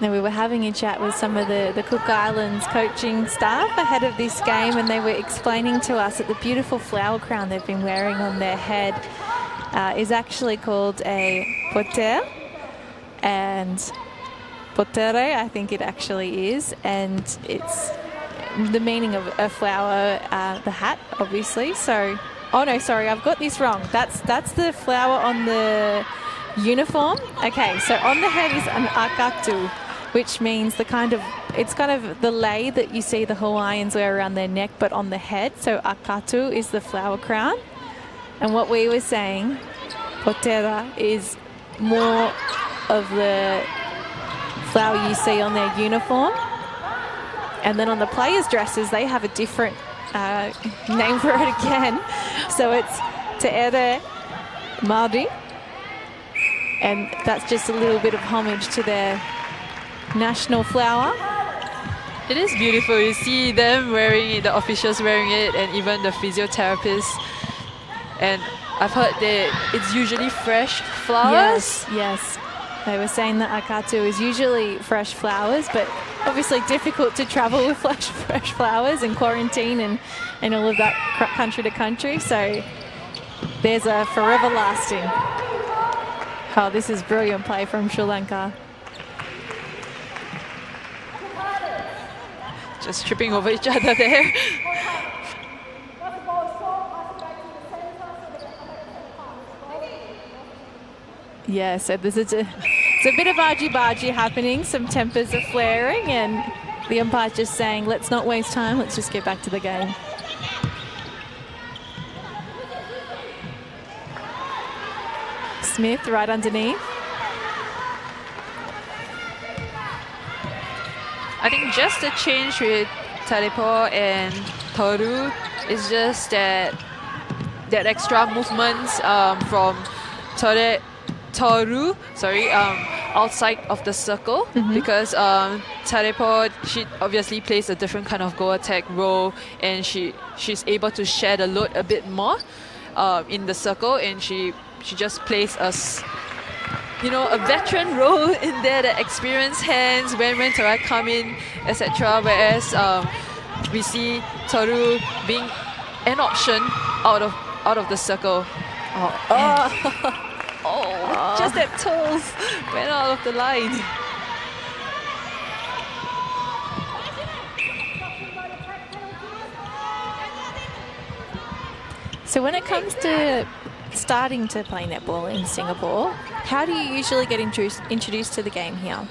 Now, we were having a chat with some of the Cook Islands coaching staff ahead of this game, and they were explaining to us that the beautiful flower crown they've been wearing on their head is actually called a poter, and potere, I think it actually is, and it's the meaning of a flower, the hat, obviously. So, oh no, sorry, I've got this wrong. That's the flower on the uniform. Okay, so on the head is an akatu, which means it's kind of the lei that you see the Hawaiians wear around their neck, but on the head. So akatu is the flower crown. And what we were saying, potera is more of the flower you see on their uniform. And then on the players' dresses, they have a different name for it again. So it's Te Ere Māori. And that's just a little bit of homage to their national flower. It is beautiful. You see them wearing it, the officials wearing it, and even the physiotherapists. And I've heard that it's usually fresh flowers. Yes. They were saying that akatu is usually fresh flowers, but obviously difficult to travel with fresh flowers and quarantine and all of that country to country. So there's a forever lasting. Oh, this is brilliant play from Sri Lanka. Just tripping over each other there. Yeah, so it's a So a bit of argy-bargy happening, some tempers are flaring, and the umpire's just saying, let's not waste time, let's just get back to the game. Smith right underneath. I think just the change with Tarepo and Toru is just that extra movements from Toru, outside of the circle, because Tarepo, she obviously plays a different kind of goal attack role, and she's able to share the load a bit more in the circle, and she just plays a veteran role in there, the experienced hands when Tarai come in, etc. Whereas we see Toru being an option out of the circle. Just that toes went out of the line. So when it comes to starting to play netball in Singapore, how do you usually get introduced to the game here?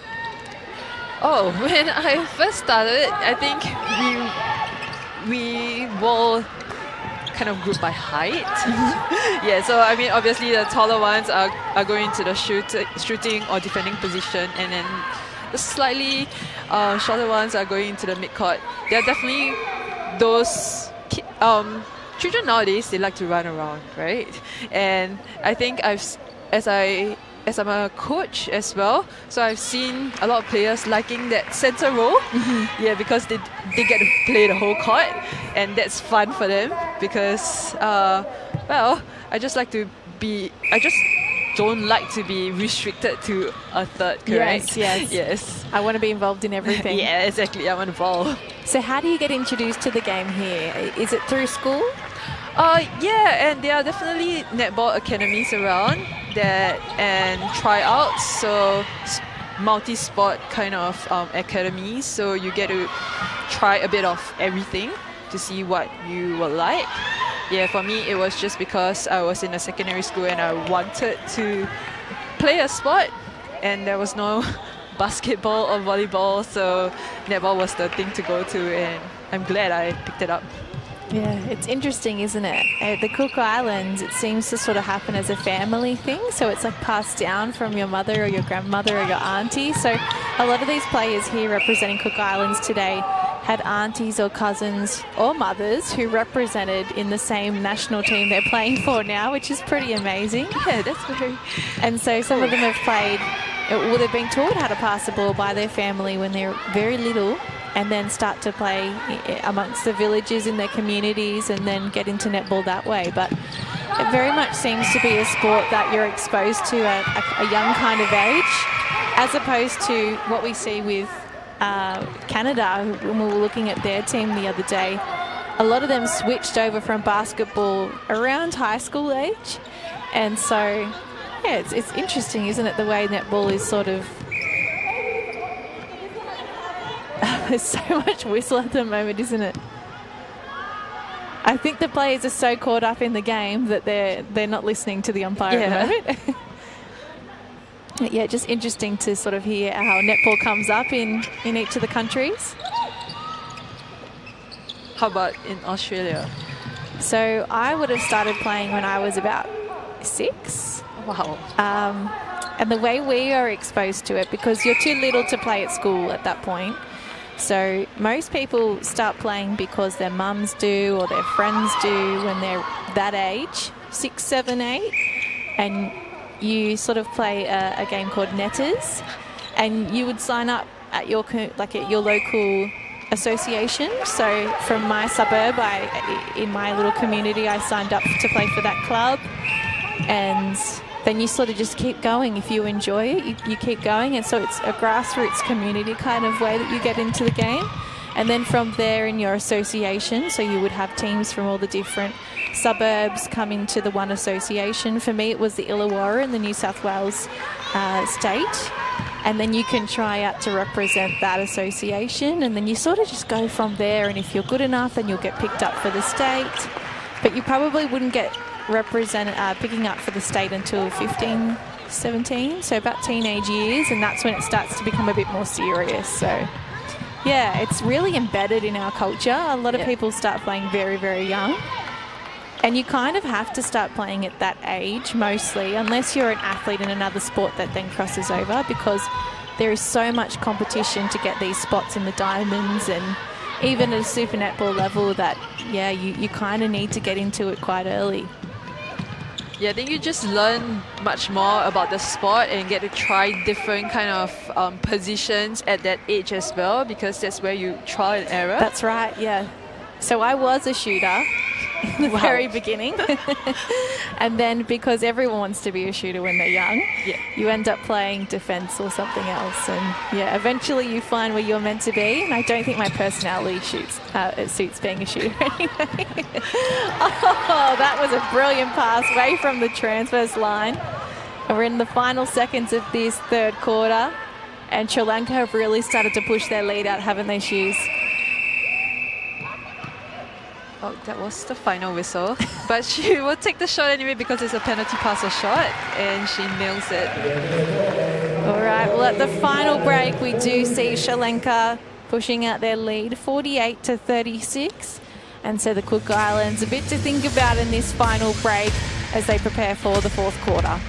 Oh, when I first started, I think we will kind of group by height. Yeah, so I mean, obviously the taller ones are going to the shooting or defending position, and then the slightly shorter ones are going into the midcourt. There are definitely those children nowadays, they like to run around, right? And I think as I'm a coach as well, so I've seen a lot of players liking that center role. Yeah, because they get to play the whole court, and that's fun for them because, I just don't like to be restricted to a third, correct? Yes. I want to be involved in everything. Yeah, exactly. I want to ball. So how do you get introduced to the game here? Is it through school? Yeah, and there are definitely netball academies around that and tryouts, so multi-sport kind of academies. So you get to try a bit of everything to see what you will like. Yeah, for me, it was just because I was in a secondary school and I wanted to play a sport, and there was no basketball or volleyball, so netball was the thing to go to, and I'm glad I picked it up. Yeah, it's interesting, isn't it? At the Cook Islands, it seems to sort of happen as a family thing, so it's like passed down from your mother or your grandmother or your auntie. So a lot of these players here representing Cook Islands today had aunties or cousins or mothers who represented in the same national team they're playing for now, which is pretty amazing. Yeah, that's very... And so some of them have played, well, they've been taught how to pass the ball by their family when they're very little, and then start to play amongst the villages in their communities and then get into netball that way. But it very much seems to be a sport that you're exposed to at a young kind of age, as opposed to what we see with Canada, when we were looking at their team the other day. A lot of them switched over from basketball around high school age. And so, yeah, it's interesting, isn't it, the way netball is sort of... There's so much whistle at the moment, isn't it? I think the players are so caught up in the game that they're not listening to the umpire at the moment. Yeah, just interesting to sort of hear how netball comes up in each of the countries. How about in Australia? So I would have started playing when I was about 6. Wow. And the way we are exposed to it, because you're too little to play at school at that point. So most people start playing because their mums do or their friends do when they're that age, 6, 7, 8. And you sort of play a game called Netters, and you would sign up at your local association. So from my suburb, in my little community, I signed up to play for that club, and then you sort of just keep going. If you enjoy it, you keep going, and so it's a grassroots community kind of way that you get into the game. And then from there in your association, so you would have teams from all the different suburbs come into the one association. For me, it was the Illawarra in the New South Wales state. And then you can try out to represent that association. And then you sort of just go from there. And if you're good enough, then you'll get picked up for the state. But you probably wouldn't get picking up for the state until 15 17, so about teenage years, and that's when it starts to become a bit more serious. So, yeah, it's really embedded in our culture. A lot of people start playing very, very young. And you kind of have to start playing at that age mostly, unless you're an athlete in another sport that then crosses over, because there is so much competition to get these spots in the diamonds, and even at a super netball level that, yeah, you kind of need to get into it quite early. Yeah, I think you just learn much more about the sport and get to try different kind of positions at that age as well, because that's where you try and error. That's right, yeah. So I was a shooter in the very beginning. And then because everyone wants to be a shooter when they're young, you end up playing defense or something else. And yeah, eventually you find where you're meant to be. And I don't think my personality suits being a shooter anyway. Oh, that was a brilliant pass away from the transverse line. And we're in the final seconds of this third quarter. And Sri Lanka have really started to push their lead out, haven't they, Shoes? Oh, that was the final whistle. But she will take the shot anyway because it's a penalty pass or shot, and she nails it. All right, well, at the final break, we do see Sri Lanka pushing out their lead, 48-36. And so the Cook Islands, a bit to think about in this final break as they prepare for the fourth quarter.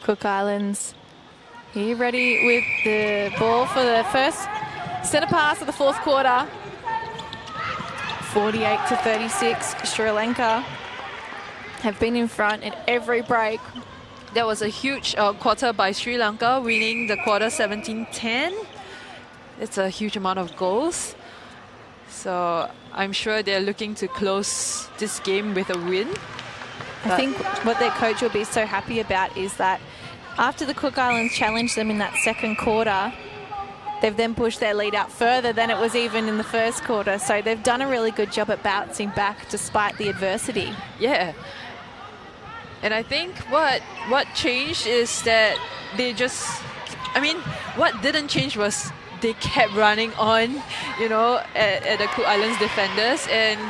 Cook Islands here ready with the ball for the first centre pass of the fourth quarter. 48-36, Sri Lanka have been in front at every break. That was a huge quarter by Sri Lanka, winning the quarter 17-10. It's a huge amount of goals. So I'm sure they're looking to close this game with a win. I think what their coach will be so happy about is that after the Cook Islands challenged them in that second quarter, they've then pushed their lead out further than it was even in the first quarter. So they've done a really good job at bouncing back despite the adversity. Yeah. And I think what changed is that they just, I mean, what didn't change was they kept running on, you know, at the Cook Islands defenders, and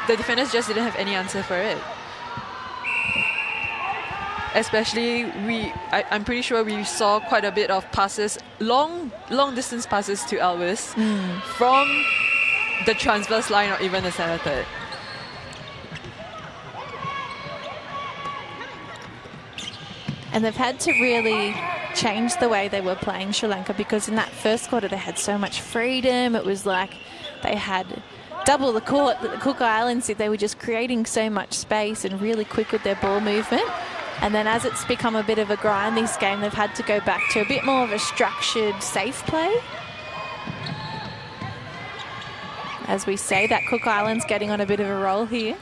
the defenders just didn't have any answer for it. Especially, I'm pretty sure we saw quite a bit of passes, long distance passes to Elvis from the transverse line or even the center third. And they've had to really change the way they were playing Sri Lanka, because in that first quarter they had so much freedom. It was like they had double the court that the Cook Islands did. They were just creating so much space and really quick with their ball movement. And then as it's become a bit of a grind this game, they've had to go back to a bit more of a structured, safe play. As we say, that Cook Islands getting on a bit of a roll here.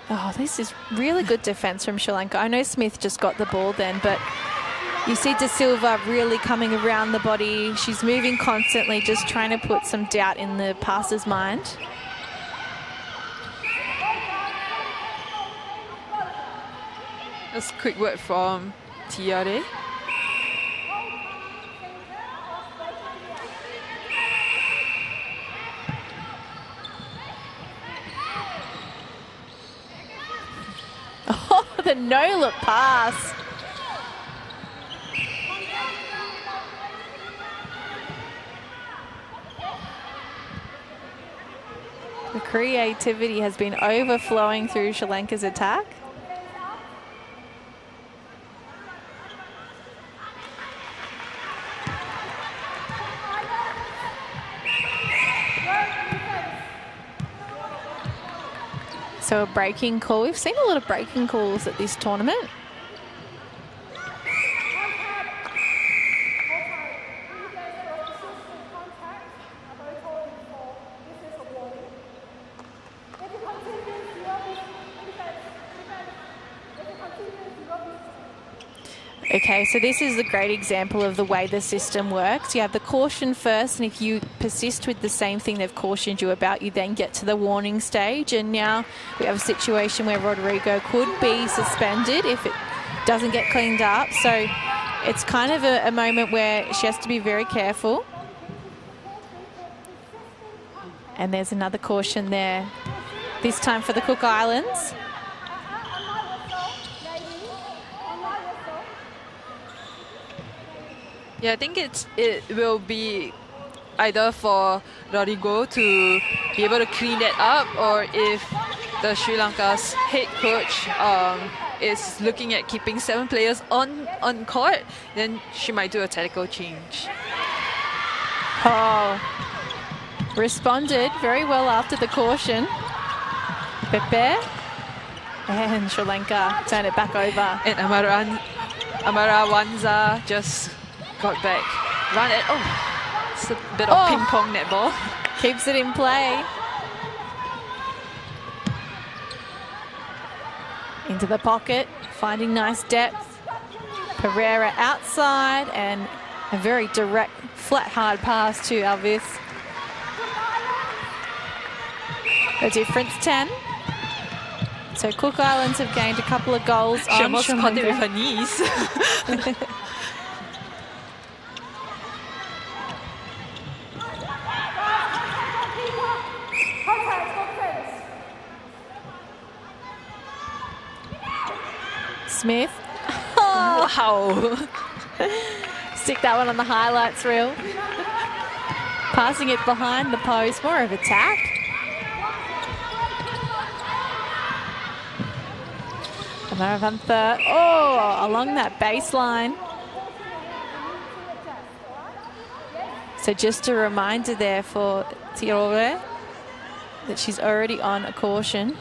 Oh, this is really good defence from Sri Lanka. I know Smith just got the ball then, but you see De Silva really coming around the body. She's moving constantly, just trying to put some doubt in the passer's mind. Just a quick word from Tiare. Oh, the no-look pass. The creativity has been overflowing through Sri Lanka's attack. So a breaking call. We've seen a lot of breaking calls at this tournament. Okay, so this is a great example of the way the system works. You have the caution first, and if you persist with the same thing they've cautioned you about, you then get to the warning stage. And now we have a situation where Rodrigo could be suspended if it doesn't get cleaned up. So it's kind of a moment where she has to be very careful. And there's another caution there, this time for the Cook Islands. Yeah, I think it will be either for Rodrigo to be able to clean that up, or if the Sri Lanka's head coach is looking at keeping 7 players on court, then she might do a tactical change. Oh, responded very well after the caution. Pepe and Sri Lanka turn it back over. And Amara Wanza just got back. Run it. Oh, it's a bit of ping pong netball. Keeps it in play. Into the pocket, finding nice depth. Pereira outside, and a very direct, flat, hard pass to Alvis. The difference 10. So Cook Islands have gained a couple of goals. She almost caught it with her knees. Smith. Oh. Wow. Stick that one on the highlights reel. Passing it behind the post, more of attack. Amaravantha, oh, along that baseline. So just a reminder there for Tiore that she's already on a caution.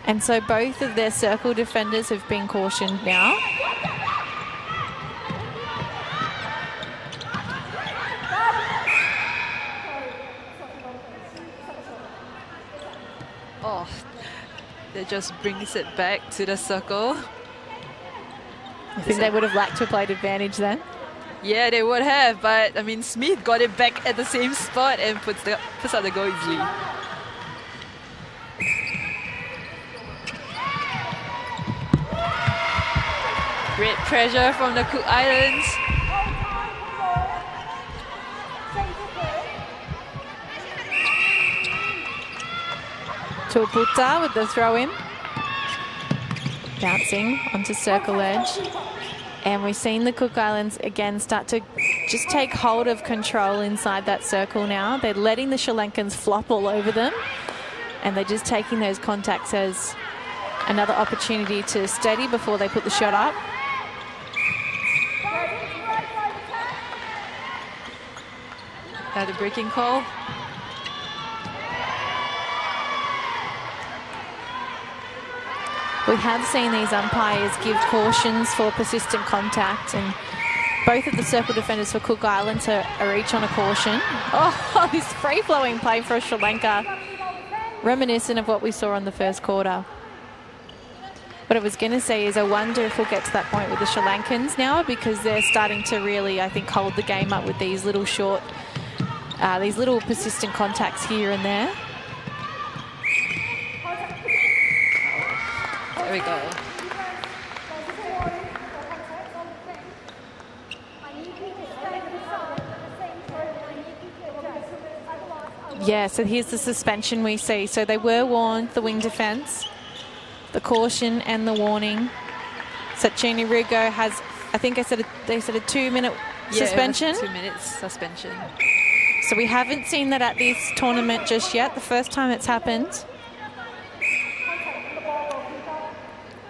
And so both of their circle defenders have been cautioned now. Oh, that just brings it back to the circle. I think they would have liked to have played advantage then. Yeah, they would have, but I mean, Smith got it back at the same spot and puts out the goal easily. Great pressure from the Cook Islands. Tuaputa with the throw-in. Bouncing onto circle edge. And we've seen the Cook Islands again start to just take hold of control inside that circle now. They're letting the Sri Lankans flop all over them. And they're just taking those contacts as another opportunity to steady before they put the shot up. The breaking call. We have seen these umpires give cautions for persistent contact, and both of the circle defenders for Cook Islands are each on a caution. Oh, this free-flowing play for Sri Lanka, reminiscent of what we saw in the first quarter. What I was going to say is I wonder if we'll get to that point with the Sri Lankans now, because they're starting to really, I think, hold the game up with these little short, these little persistent contacts here and there. There we go. Yeah, so here's the suspension we see. So they were warned, the wing defence, the caution and the warning. Sachini Rigo has, I think they said a 2-minute suspension. 2 minutes suspension. So we haven't seen that at this tournament just yet, the first time it's happened.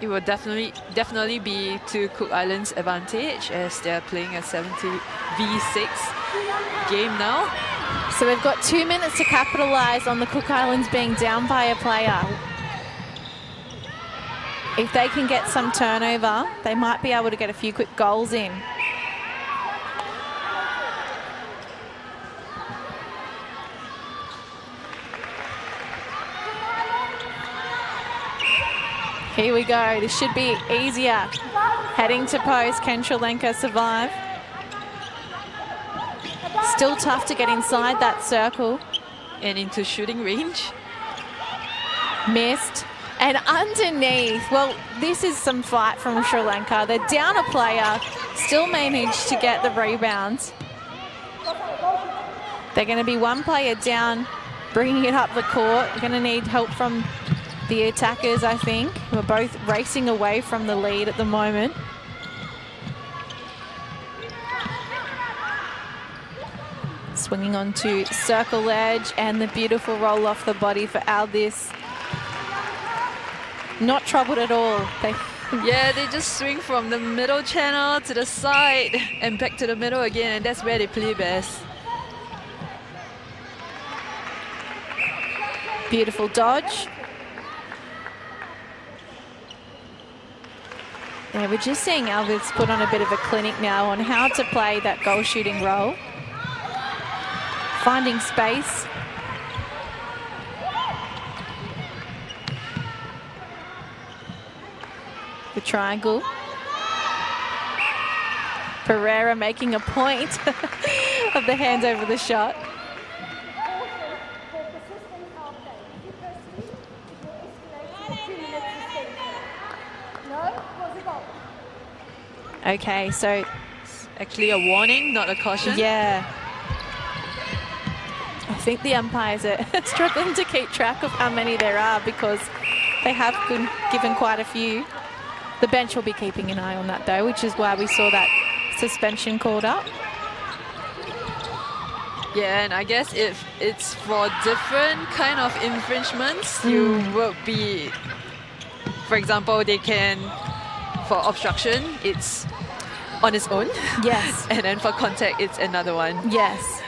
It will definitely be to Cook Islands' advantage as they're playing a 70v6 game now. So they've got 2 minutes to capitalise on the Cook Islands being down by a player. If they can get some turnover, they might be able to get a few quick goals in. Here we go. This should be easier. Heading to post. Can Sri Lanka survive? Still tough to get inside that circle. And into shooting range. Missed. And underneath, well, this is some fight from Sri Lanka. They're down a player, still managed to get the rebound. They're going to be one player down, bringing it up the court. They're going to need help from the attackers, I think, who are both racing away from the lead at the moment. Swinging onto circle edge, and the beautiful roll off the body for Aldis. Not troubled at all. Yeah, they just swing from the middle channel to the side and back to the middle again, and that's where they play best. Beautiful dodge. Yeah, we're just seeing Alvis put on a bit of a clinic now on how to play that goal shooting role. Finding space. The triangle. Pereira making a point of the hand over the shot. Okay, so it's actually a warning, not a caution. Yeah. I think the umpires are struggling to keep track of how many there are because they have been given quite a few. The bench will be keeping an eye on that though, which is why we saw that suspension called up. Yeah, and I guess if it's for different kind of infringements, you will be, for example, they can, for obstruction, it's on its own. Yes. And then for contact, it's another one. Yes.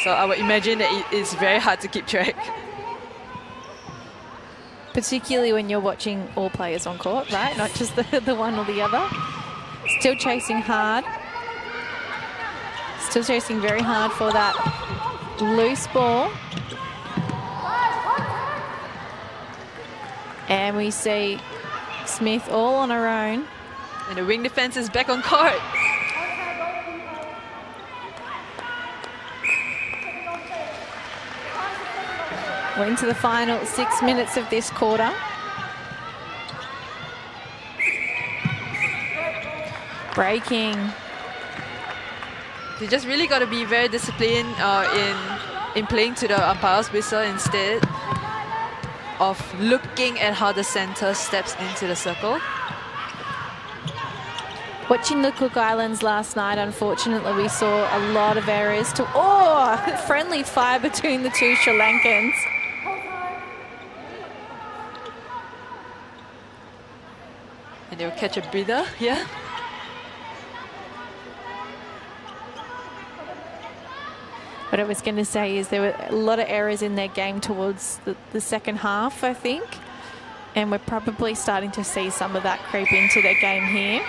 So I would imagine that it is very hard to keep track. Particularly when you're watching all players on court, right? Not just the one or the other. Still chasing hard. Still chasing very hard for that loose ball. And we see Smith all on her own. And the wing defense is back on court. We're into the final 6 minutes of this quarter. Breaking. You just really got to be very disciplined in playing to the umpire's whistle instead of looking at how the center steps into the circle. Watching the Cook Islands last night, unfortunately, we saw a lot of errors to... Oh, friendly fire between the two Sri Lankans. And they'll catch a breather here. What I was going to say is there were a lot of errors in their game towards the second half, I think. And we're probably starting to see some of that creep into their game here.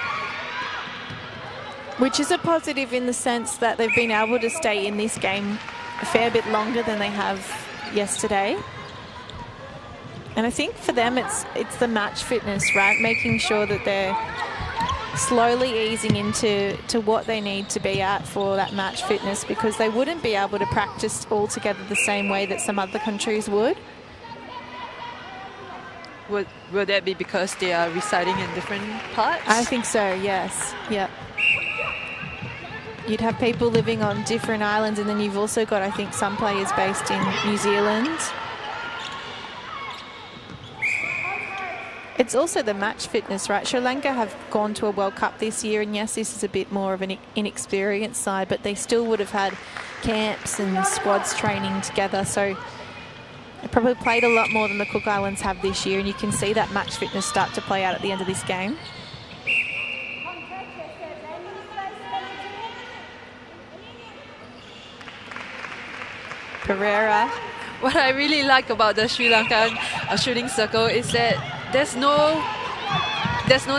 Which is a positive in the sense that they've been able to stay in this game a fair bit longer than they have yesterday. And I think for them it's the match fitness, right? Making sure that they're slowly easing into what they need to be at for that match fitness, because they wouldn't be able to practice all together the same way that some other countries would. Will that be because they are residing in different parts? I think so, yes. Yep. You'd have people living on different islands, and then you've also got, I think, some players based in New Zealand. It's also the match fitness, right? Sri Lanka have gone to a World Cup this year, and yes, this is a bit more of an inexperienced side, but they still would have had camps and squads training together. So they probably played a lot more than the Cook Islands have this year, and you can see that match fitness start to play out at the end of this game. Pereira. What I really like about the Sri Lankan shooting circle is that there's no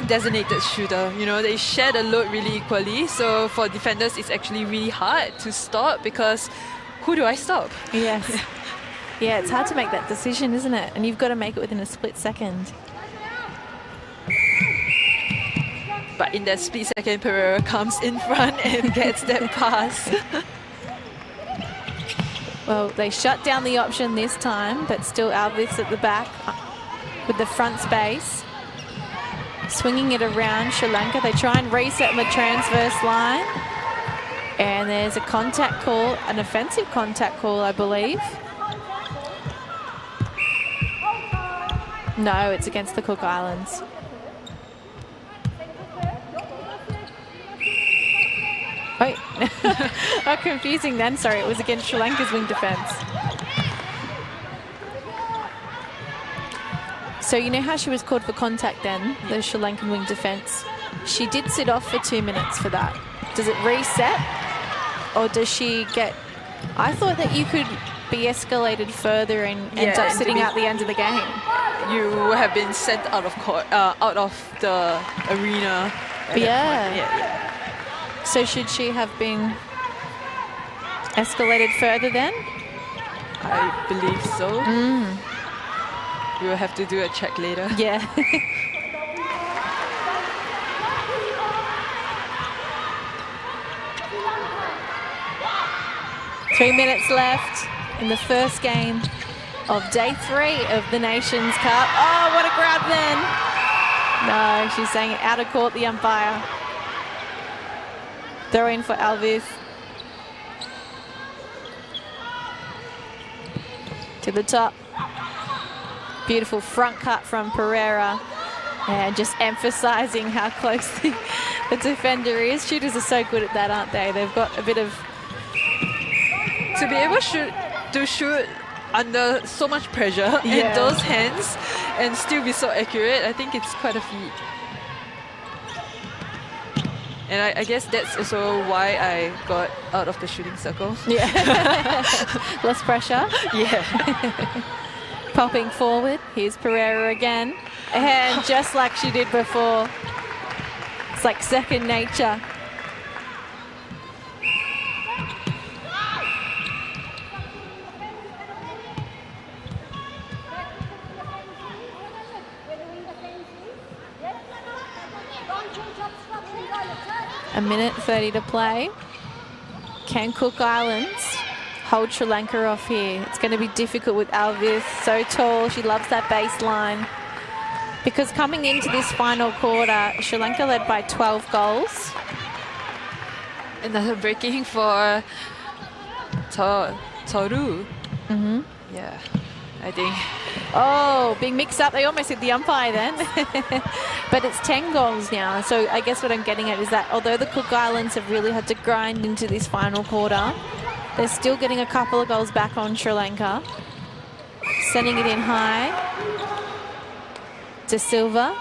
designated shooter. You know, they share the load really equally. So for defenders, it's actually really hard to stop, because who do I stop? Yes. Yeah, it's hard to make that decision, isn't it? And you've got to make it within a split second. But in that split second, Pereira comes in front and gets that pass. Well, they shut down the option this time, but still Alvis at the back with the front space. Swinging it around Sri Lanka. They try and reset on the transverse line. And there's a contact call, an offensive contact call, I believe. No, it's against the Cook Islands. Wait, how confusing then. Sorry, it was against Sri Lanka's wing defence. So you know how she was called for contact then, the Sri Lankan wing defence? She did sit off for 2 minutes for that. Does it reset, or does she get... I thought that you could be escalated further and end up sitting out the end of the game. You have been sent out of court, out of the arena. Yeah. So should she have been escalated further then? I believe so. We will have to do a check later. Yeah. Three minutes left in the first game of day 3 of the Nations Cup. Oh, what a grab then. No, she's saying it out of court, the umpire. Throw in for Alvis. To the top. Beautiful front cut from Pereira. And just emphasising how close the defender is. Shooters are so good at that, aren't they? They've got a bit of to be able to shoot under so much pressure in those hands and still be so accurate, I think it's quite a feat. And I guess that's also why I got out of the shooting circle. Yeah. Less pressure. Yeah. Popping forward. Here's Pereira again. And just like she did before, it's like second nature. A minute 30 to play. Can Cook Islands hold Sri Lanka off here? It's going to be difficult with Alvis, so tall. She loves that baseline. Because coming into this final quarter, Sri Lanka led by 12 goals. Another breaking for Toru. Yeah, I think. Oh, being mixed up. They almost hit the umpire then. But it's 10 goals now. So I guess what I'm getting at is that although the Cook Islands have really had to grind into this final quarter, they're still getting a couple of goals back on Sri Lanka. Sending it in high. De Silva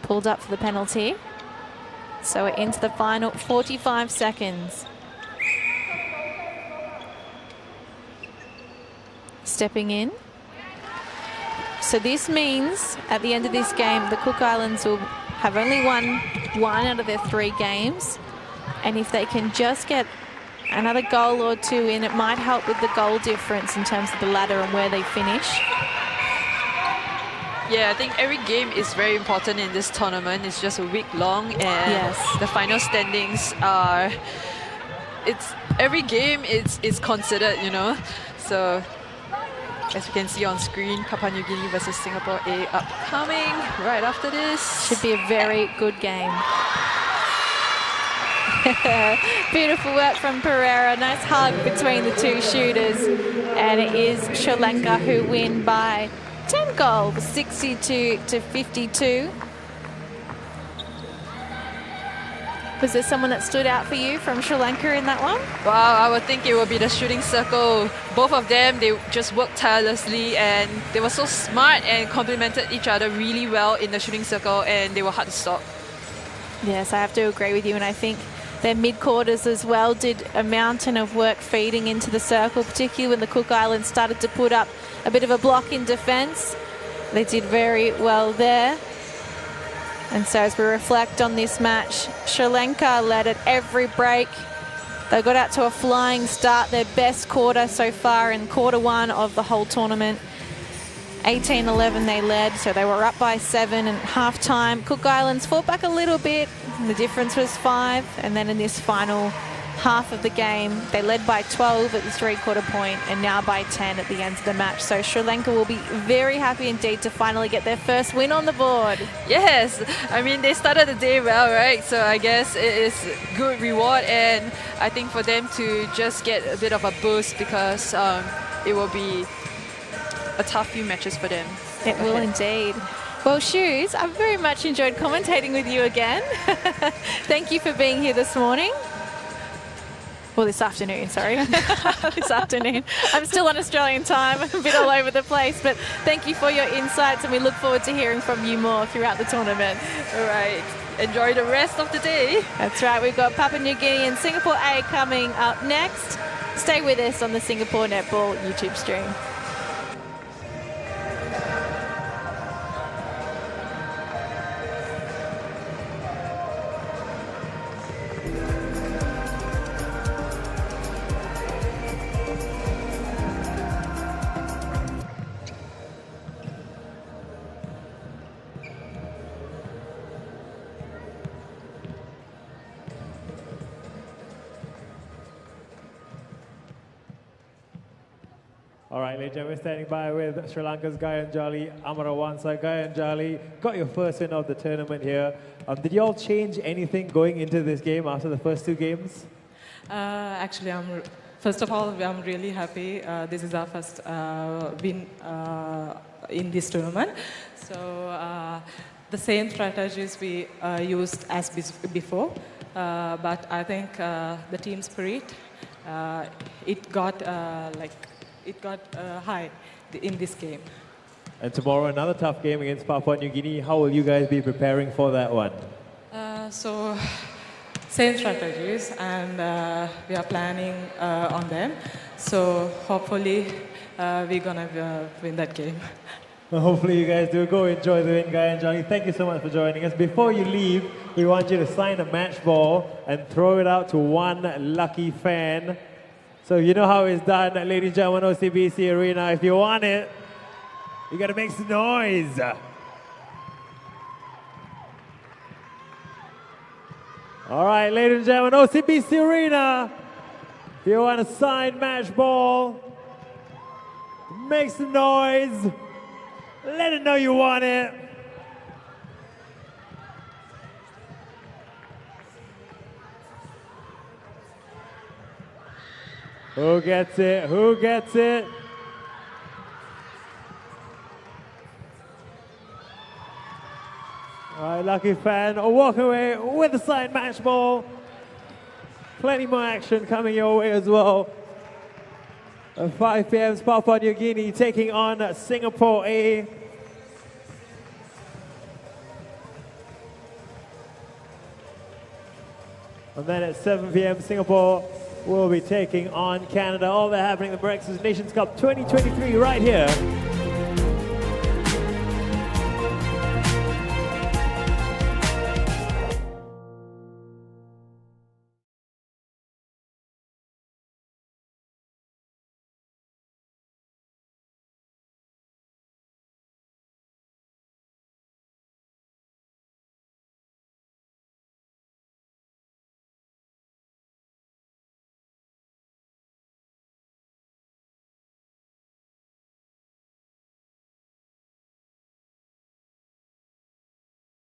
pulled up for the penalty. So we're into the final 45 seconds. Stepping in. So this means at the end of this game, the Cook Islands will have only won one out of their 3 games. And if they can just get another goal or 2 in, it might help with the goal difference in terms of the ladder and where they finish. Yeah, I think every game is very important in this tournament. It's just a week long, and the final standings are, every game is considered, you know. So as you can see on screen, Papua New Guinea versus Singapore A upcoming right after this. Should be a very good game. Beautiful work from Pereira. Nice hug between the 2 shooters. And it is Sri Lanka who win by 10 goals, 62 to 52. Was there someone that stood out for you from Sri Lanka in that one? Wow, I would think it would be the shooting circle. Both of them, they just worked tirelessly and they were so smart and complemented each other really well in the shooting circle, and they were hard to stop. Yes, I have to agree with you, and I think their mid-quarters as well did a mountain of work feeding into the circle, particularly when the Cook Islands started to put up a bit of a block in defence. They did very well there. And so as we reflect on this match, Sri Lanka led at every break. They got out to a flying start, their best quarter so far in quarter 1 of the whole tournament. 18-11 they led, so they were up by 7 at half-time. Cook Islands fought back a little bit. The difference was 5, and then in this final half of the game, they led by 12 at the 3/4 point and now by 10 at the end of the match. So Sri Lanka will be very happy indeed to finally get their first win on the board. Yes, I mean, they started the day well, right? So I guess it is good reward, and I think for them to just get a bit of a boost because it will be a tough few matches for them. It will indeed. Well, Shoes, I've very much enjoyed commentating with you again. Thank you for being here this morning. Well, this afternoon, sorry. This afternoon. I'm still on Australian time, a bit all over the place, but thank you for your insights, and we look forward to hearing from you more throughout the tournament. All right. Enjoy the rest of the day. That's right. We've got Papua New Guinea and Singapore A coming up next. Stay with us on the Singapore Netball YouTube stream. All right, ladies and gentlemen, standing by with Sri Lanka's Gayanjali Amarawansa. Gayanjali, got your first win of the tournament here. Did you all change anything going into this game after the first 2 games? Actually, first of all, I'm really happy. This is our first win in this tournament. So the same strategies we used as before, but I think the team spirit it got high in this game. And tomorrow, another tough game against Papua New Guinea. How will you guys be preparing for that one? So, same strategies, and we are planning on them. So, hopefully, we're gonna win that game. Well, hopefully you guys do. Go enjoy the win, Guy and Johnny. Thank you so much for joining us. Before you leave, we want you to sign a match ball and throw it out to one lucky fan. So you know how it's done, ladies and gentlemen, OCBC Arena. If you want it, you gotta make some noise. All right, ladies and gentlemen, OCBC Arena. If you want a signed match ball, make some noise. Let it know you want it. Who gets it? Who gets it? All right, lucky fan, walk away with a signed match ball. Plenty more action coming your way as well. At 5 p.m. Papua New Guinea taking on Singapore A. And then at 7 p.m. Singapore will be taking on Canada. All that happening in the Mirxes Nations Cup 2023 right here